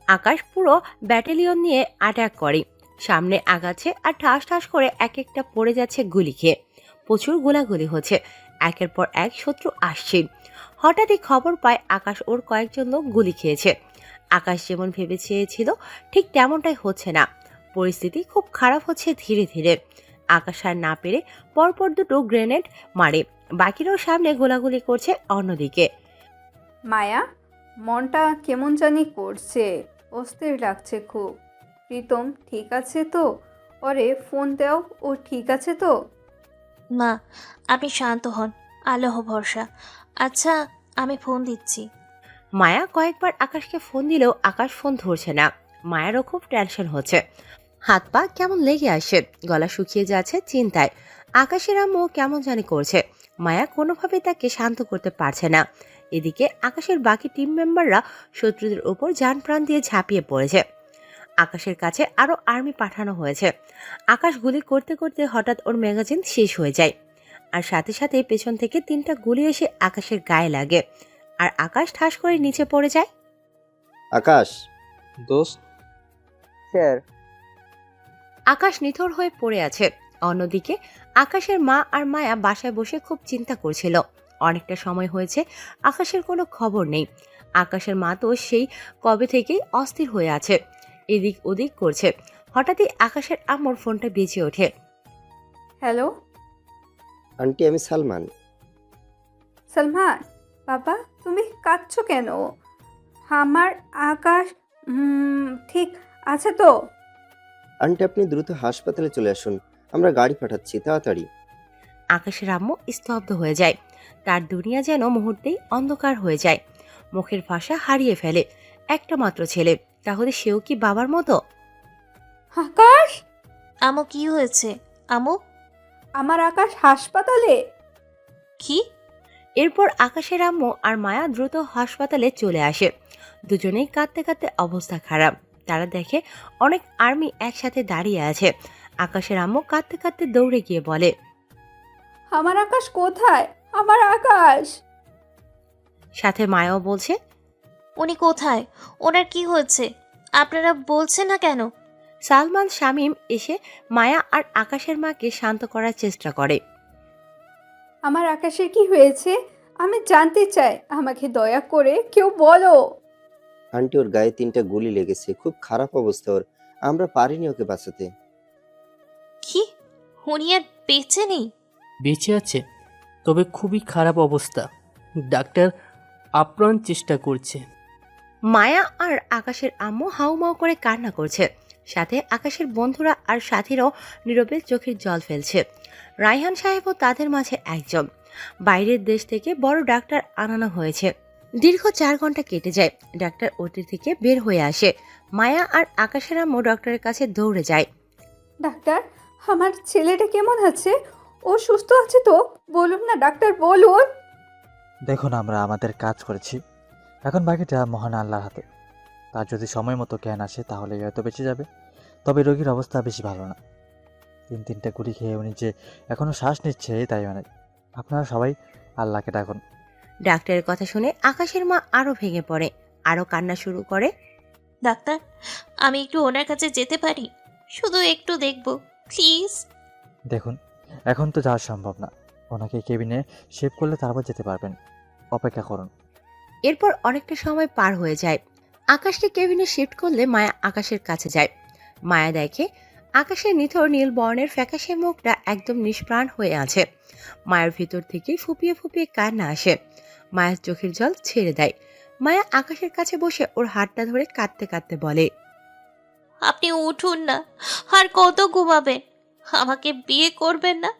আকাশ পুরো ব্যাটালিয়ন নিয়ে অ্যাটাক করে, সামনে আগাচ্ছে আর ঠাস ঠাস করে এক একটা পড়ে যাচ্ছে গুলি খেয়ে। প্রচুর গোলাগুলি হচ্ছে, একের পর এক শত্রু আসছে। হঠাৎই খবর পায় আকাশ ওর কয়েকজন লোক গুলি খেয়েছে। আকাশ যেমন ভেবে চেয়েছিল ঠিক তেমনটাই হচ্ছে না, পরিস্থিতি খুব খারাপ হচ্ছে ধীরে ধীরে। আকাশ আর না পেরে পরপর দুটো গ্রেনেড মারে, বাকিরাও সামনে গোলাগুলি করছে অন্যদিকে। মায়া, মনটা কেমন জানি করছে, অস্থির লাগছে খুব। প্রীতম ঠিক আছে তো? ওরে ফোন দাও, ও ঠিক আছে তো? মা, আপনি শান্ত হন, আল্লাহ ভরসা। আচ্ছা, আমি ফোন দিচ্ছি। মায়া কয়েকবার আকাশকে ফোন দিলেও আকাশ ফোন ধরছে না। মায়ারও খুব টেনশন হচ্ছে, হাত পা কেমন লেগে আসে, গলা শুকিয়ে যাচ্ছে চিন্তায়। আকাশের আম্মু কেমন জানি করছে, মায়া কোনোভাবেই তাকে শান্ত করতে পারছে না। এদিকে আকাশের বাকি টিম মেম্বাররা শত্রুদের ওপর জান প্রাণ দিয়ে ঝাঁপিয়ে পড়েছে। আকাশের কাছে আরো আর্মি পাঠানো হয়েছে। আকাশ গুলি করতে করতে হঠাৎ ওর ম্যাগাজিন শেষ হয়ে যায়, আর সাথে সাথে পেছন থেকে 3টা গুলি এসে আকাশের গায়ে লাগে, আর আকাশ ঠাস করে নিচে পড়ে যায়। আকাশ, দোস্ত, স্যার। আকাশ নিথর হয়ে পড়ে আছে। অন্যদিকে আকাশের মা আর মায়া বাসায় বসে খুব চিন্তা করছিল। অনেকটা সময় হয়েছে আকাশের কোনো খবর নেই। আকাশের মা তো সেই কবে থেকেই অস্থির হয়ে আছে, এদিক ওদিক করছে। হঠাৎই আকাশের আম্মুর ফোনটা বেজে ওঠে। হ্যালো আন্টি, আমি সালমান। সালমান, বাবা তুমি কাঁদছো কেন? আমার আকাশ ঠিক আছে তো? আন্টি, আপনি দ্রুত হাসপাতালে চলে আসুন, আমরা গাড়ি পাঠাচ্ছি, তাড়াতাড়ি। আকাশের আম্মু স্তব্ধ হয়ে যায়, তার দুনিয়া যেন মুহূর্তেই অন্ধকার হয়ে যায়। মুখের ভাষা হারিয়ে ফেলে। একটা মাত্র ছেলে, তাহলে সেও কি বাবার মতো? আকাশ, আমু, কি হয়েছে আমু? আমার আকাশ হাসপাতালে? কি? এরপর আকাশের আম্মু আর মায়া দ্রুত হাসপাতালে চলে আসে। দুজনেই কাঁদতে কাঁদতে অবস্থা খারাপ। তারা দেখে অনেক আর্মি একসাথে দাঁড়িয়ে আছে। আকাশের আম্মু কাঁদতে কাঁদতে দৌড়ে গিয়ে বলে, আমার আকাশ কোথায়? আমার আকাশ। সাথে মায়াও বলছে, উনি কোথায়? ওনার কি হয়েছে? আপনারা বলছেন না কেন? সালমান শামীম এসে মায়া আর আকাশের মাকে শান্ত করার চেষ্টা করে। আমার আকাশের কি হয়েছে আমি জানতে চাই, আমাকে দয়া করে কেউ বলো। আন্টি, ওর গায়ে 3টা গুলি লেগেছে, খুব খারাপ অবস্থা ওর, আমরা পারিনি ওকে বাঁচাতে। কি? উনি আর বেঁচে নেই? বেঁচে আছে, তবে খুবই খারাপ অবস্থা। ডাক্তার আপ্রাণ চেষ্টা করছে। মায়া আর আকাশের আম্মু হাউমাউ করে কান্না করছে। সাথে আকাশের বন্ধুরা আর সাথীরাও নীরবে চোখের জল ফেলছে। রায়হান সাহেবও তাদের মাঝে একজন। বাইরের দেশ থেকে বড় ডাক্তার আনানো হয়েছে। দীর্ঘ 4 ঘন্টা কেটে যায়। ডাক্তার ওটি থেকে বের হয়ে আসে। মায়া আর আকাশের আম্মু ডক্টরের কাছে দৌড়ে যায়। ডাক্তার, আমার ছেলেটা কেমন আছে? ও সুস্থ আছে তো? বলুন না ডাক্তার, বলুন। দেখুন, আমরা আমাদের কাজ করেছি, এখন বাকিটা মহান আল্লাহর হাতে। তার যদি সময় মতো জ্ঞান আসে তাহলে হয়তো বেঁচে যাবে, তবে রোগীর অবস্থা বেশি ভালো না। 3টা গুলি খেয়ে উনি যে এখনো শ্বাস নিচ্ছে তাই অনেক। আপনারা সবাই আল্লাহকে ডাকুন। ডাক্তারের কথা শুনে আকাশের মা আরো ভেঙে পড়ে, আরো কান্না শুরু করে। ডাক্তার, আমি একটু ওনার কাছে যেতে পারি? শুধু একটু দেখব প্লিজ। দেখুন, এখন তো যাওয়া সম্ভব না, ওনাকে কেবিনে শেভ করলে তারপর যেতে পারবেন, অপেক্ষা করুন। এরপর অনেকটা সময় পার হয়ে যায়। আকাশকে কেবিনে শিফট করলে মায়া আকাশের কাছে যায়। মায়া দেখে আকাশের নিথর নীল বর্ণের ফ্যাকাশে মুখটা একদম নিষ্প্রাণ হয়ে আছে। মায়ের ভিতর থেকে ফুপিয়ে ফুপিয়ে কান্না আসে। মায়ের চোখের জল ছেড়ে দেয়। মায়া আকাশের কাছে বসে ওর হাতটা ধরে কাঁদতে কাঁদতে বলে, আপনি উঠুন না, আর কত ঘুমাবেন? আমাকে বিয়ে করবেন না?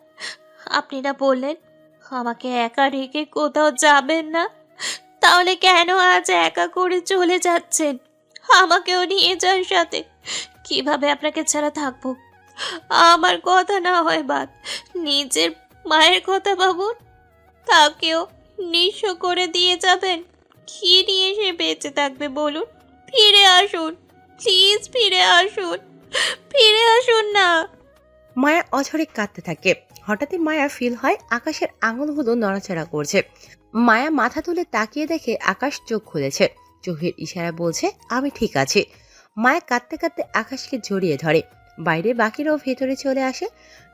আপনি না বললেন আমাকে একা রেখে কোথাও যাবেন না? তাহলে কেন আজ একা করে চলে যাচ্ছেন? আমাকেও নিয়ে যান সাথে। কিভাবে আপনাকে ছাড়া থাকবো? আমার কথা না হয় বাদ, নিজের মায়ের কথা ভাবুন। তাকেও নিঃস্ব করে দিয়ে যাবেন? কি নিয়ে সে বেঁচে থাকবে বলুন? ফিরে আসুন, প্লিজ ফিরে আসুন, ফিরে আসুন না। মায়া অঝরে কাঁদতে থাকে। হঠাৎই মায়া ফিল হয় আকাশের আঙুলগুলো নড়াচড়া করছে। মায়া মাথা তুলে তাকিয়ে দেখে আকাশ চোখ খুলেছে। চোখের ইশারা বলছে আমি ঠিক আছি। মায়া কাঁদতে কাঁদতে আকাশকে জড়িয়ে ধরে। বাইরে বাকিরাও ভেতরে চলে আসে।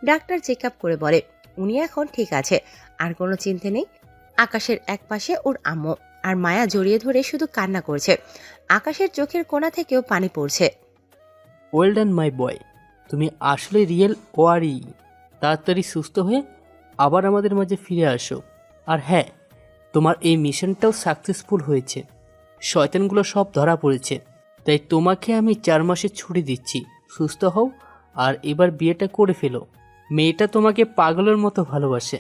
ডাক্তার চেক আপ করে বলে উনি এখন ঠিক আছে, আর কোনো চিন্তা নেই। আকাশের এক পাশে ওর আম্মু, আর মায়া জড়িয়ে ধরে শুধু কান্না করছে। আকাশের চোখের কোণা থেকেও পানি পড়ছে। ওয়েল ডান মাই বয়, তুমি আসলে রিয়েল ওয়ারি। তাড়াতাড়ি সুস্থ হয়ে আবার আমাদের মাঝে ফিরে আসো। আর হ্যাঁ, তোমার এই মিশনটাও সাকসেসফুল হয়েছে। শয়তানগুলো সব ধরা পড়েছে। তাই তোমাকে আমি 4 মাসের ছুটি দিচ্ছি। সুস্থ হও আর এবার বিয়েটা করে ফেলো। মেয়েটা তোমাকে পাগলের মতো ভালোবাসে।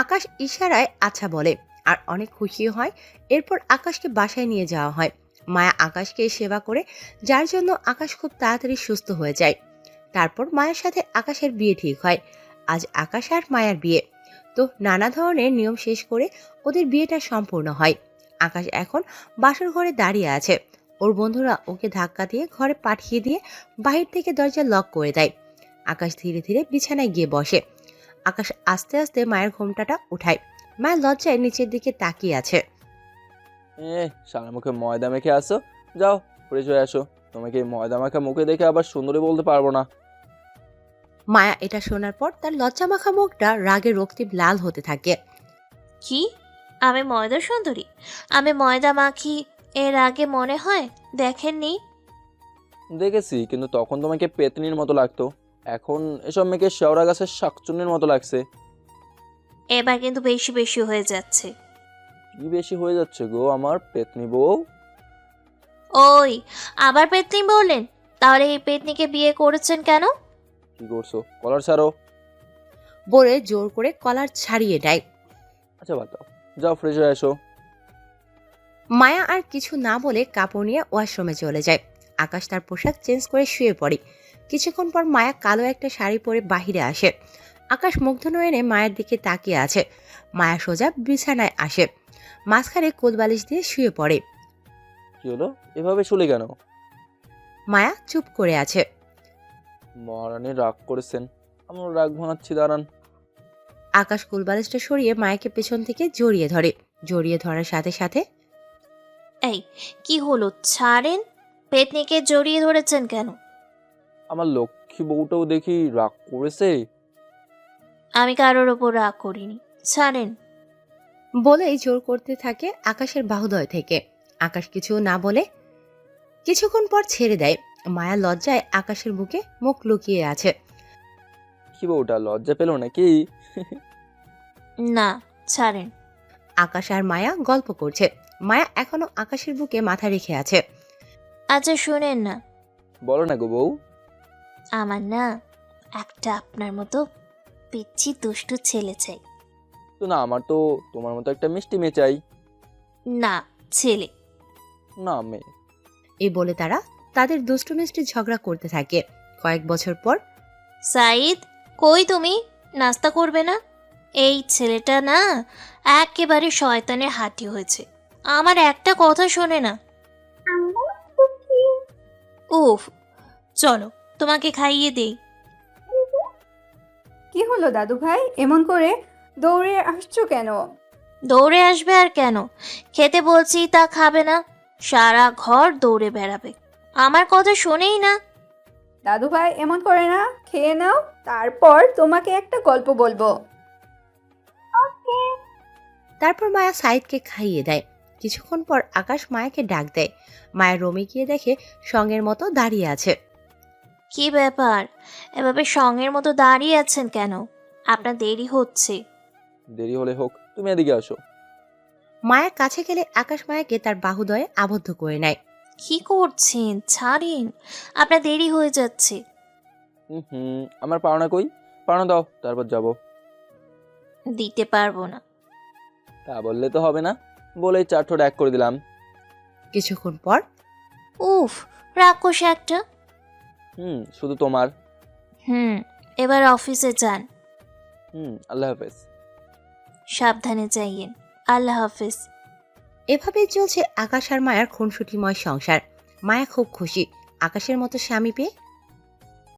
আকাশ ইশারায় আচ্ছা বলে আর অনেক খুশি হয়। এরপর আকাশকে বাসায় নিয়ে যাওয়া হয়। মায়া আকাশকে সেবা করে, যার জন্য আকাশ খুব তাড়াতাড়ি সুস্থ হয়ে যায়। তারপর মায়ের সাথে আকাশের বিয়ে ঠিক হয়। আজ আকাশ আর মায়ার বিয়ে। তো নানা ধরনের নিয়ম শেষ করে ওদের বিয়েটা সম্পূর্ণ হয়। আকাশ এখন বাসর ঘরে দাঁড়িয়ে আছে। ওর বন্ধুরা ওকে ধাক্কা দিয়ে ঘরে পাঠিয়ে দিয়ে বাহির থেকে দরজা লক করে দেয়। আকাশ ধীরে ধীরে বিছানায় গিয়ে বসে। আকাশ আস্তে আস্তে মায়ের ঘোমটাটা উঠায়। মায়ের লজ্জায় নিচের দিকে তাকিয়ে আছে। সারা মুখে ময়দা মেখে আসো, যাও ফ্রেশ হয়ে আসো। তোমাকে এই ময়দা মাখা মুখে দেখে আবার সুন্দরী বলতে পারবো না। মায়া এটা শোনার পর তার লজ্জা মাখা মুখটা রাগে রক্তিম লাল হতে থাকে। কি? আমি ময়দা সুন্দরী? আমি ময়দা মাখি এর আগে মনে হয় দেখেননি? দেখেছি, কিন্তু তখন তোমাকে পেতনির মতো লাগতো। এখন এসব মেয়েকে শেওড়া গাছের শাকচুন্নির মতো লাগছে। এবার কিন্তু বেশি বেশি হয়ে যাচ্ছে। কি বেশি হয়ে যাচ্ছে গো আমার পেতনি বউ? ওই, আবার পেতনি বললেন? তাহলে এই পেতনিকে বিয়ে করেছেন কেন? কি করছো? কলার ছাড়ো। বলে জোর করে কলার ছাড়িয়ে দেয়। আচ্ছা বাদ দাও, যাও ফ্রেশ হয়ে আসো। মায়া আর কিছু না বলে কাপড় নিয়ে ওয়াশরুমে চলে যায়। আকাশ তার পোশাক চেঞ্জ করে শুয়ে পড়ে। কিছুক্ষণ পর মায়া কালো একটা শাড়ি পরে বাহিরে আসে। আকাশ মুগ্ধ নয়নে মায়ের দিকে তাকিয়ে আছে। মায়া সোজা বিছানায় আসে, মাঝখানে কোলবালিশ দিয়ে শুয়ে পড়ে। কি হলো? এভাবে শুলে কেন? মায়া চুপ করে আছে। মহারানী রাগ করেছেন, আমরা রাগ ভাঙাচ্ছি, দাঁড়ান। আকাশ কোলবালিশটা সরিয়ে মায়াকে পেছন থেকে জড়িয়ে ধরে। জড়িয়ে ধরার সাথে সাথে এই, কি হলো? ছাড়েন। পেতনিকে জড়িয়ে ধরেছেন কেন? আমার লক্ষ্মী বউটাও দেখি রাগ করেছে। আমি কারোর ওপর রাগ করিনি, ছাড়েন। বলেই জোর করতে থাকে আকাশের বাহুদয় থেকে। আকাশ কিছু না বলে কিছুক্ষণ পর ছেড়ে দেয়। মায়া লজ্জায় আকাশের বুকে মুখ লুকিয়ে আছে। কি বউটা লজ্জা পেল নাকি? না, ছাড়েন। আকাশ আর মায়া গল্প করছে। মায়া এখনো আকাশের বুকে মাথা রেখে আছে। আচ্ছা শুনেন না, বলো না গো বউ। আমার না একটা আপনার মতো পিচ্ছি দুষ্টু ছেলে চাই। তো না, আমার তো তোমার মতো একটা মিষ্টি মেয়ে চাই। না, ছেলে। না, মেয়ে। এই বলে তারা তাদের দুষ্টু মিষ্টি ঝগড়া করতে থাকে। কয়েক বছর পর সাইদ, কই তুমি? নাস্তা করবে না? এই ছেলেটা না একেবারে শয়তানের হাঁটি হয়েছে। আমার একটা কথা শোনে না। উফ, চলো তোমাকে খাইয়ে দেই। কি হলো দাদু ভাই, এমন করে দৌড়ে আসছো কেন? দৌড়ে আসবে আর কেন? খেতে বলছি তা খাবে না, সারা ঘর দৌড়ে বেড়াবে। আমার কথা শোনেই না। দাদু ভাই এমন করে না, খেয়ে নাও, তারপর তোমাকে একটা গল্প বলবো। তারপর মায়া সাইদকে খাইয়ে দেয়। কিছুক্ষণ পর আকাশ মায়াকে ডাক দেয়। মায়া রুমে গিয়ে দেখে সঙ্গের মতো দাঁড়িয়ে আছে। কি ব্যাপার, এভাবে সঙ্গের মতো দাঁড়িয়ে আছেন কেন? আপনার দেরি হচ্ছে। দেরি হলে হোক, তুমি এদিকে আসো। মায়ের কাছে গেলে আকাশ মায়াকে তার বাহুদয়ে আবদ্ধ করে নেয়। কি করছেন? ছাড়েন, আপনার দেরি হয়ে যাচ্ছে। আমার পাওনা কই? পাওনা দাও, তারপর যাব। দিতে পারবো না। তা বললে তো হবে না, বলেই 4 ঠোঁট এক করে দিলাম। কিছুক্ষণ পর উফ, রাক্ষস একটা। শুধু তোমার। এবার অফিসে যান। আল্লাহ হাফেজ। সাবধানে যাইয়েন। আল্লাহ হাফেজ। এভাবেই চলছে আকাশ আর মায়ার খুনসুটিময় সংসার। মায়া খুব খুশি আকাশের মতো স্বামী পেয়ে।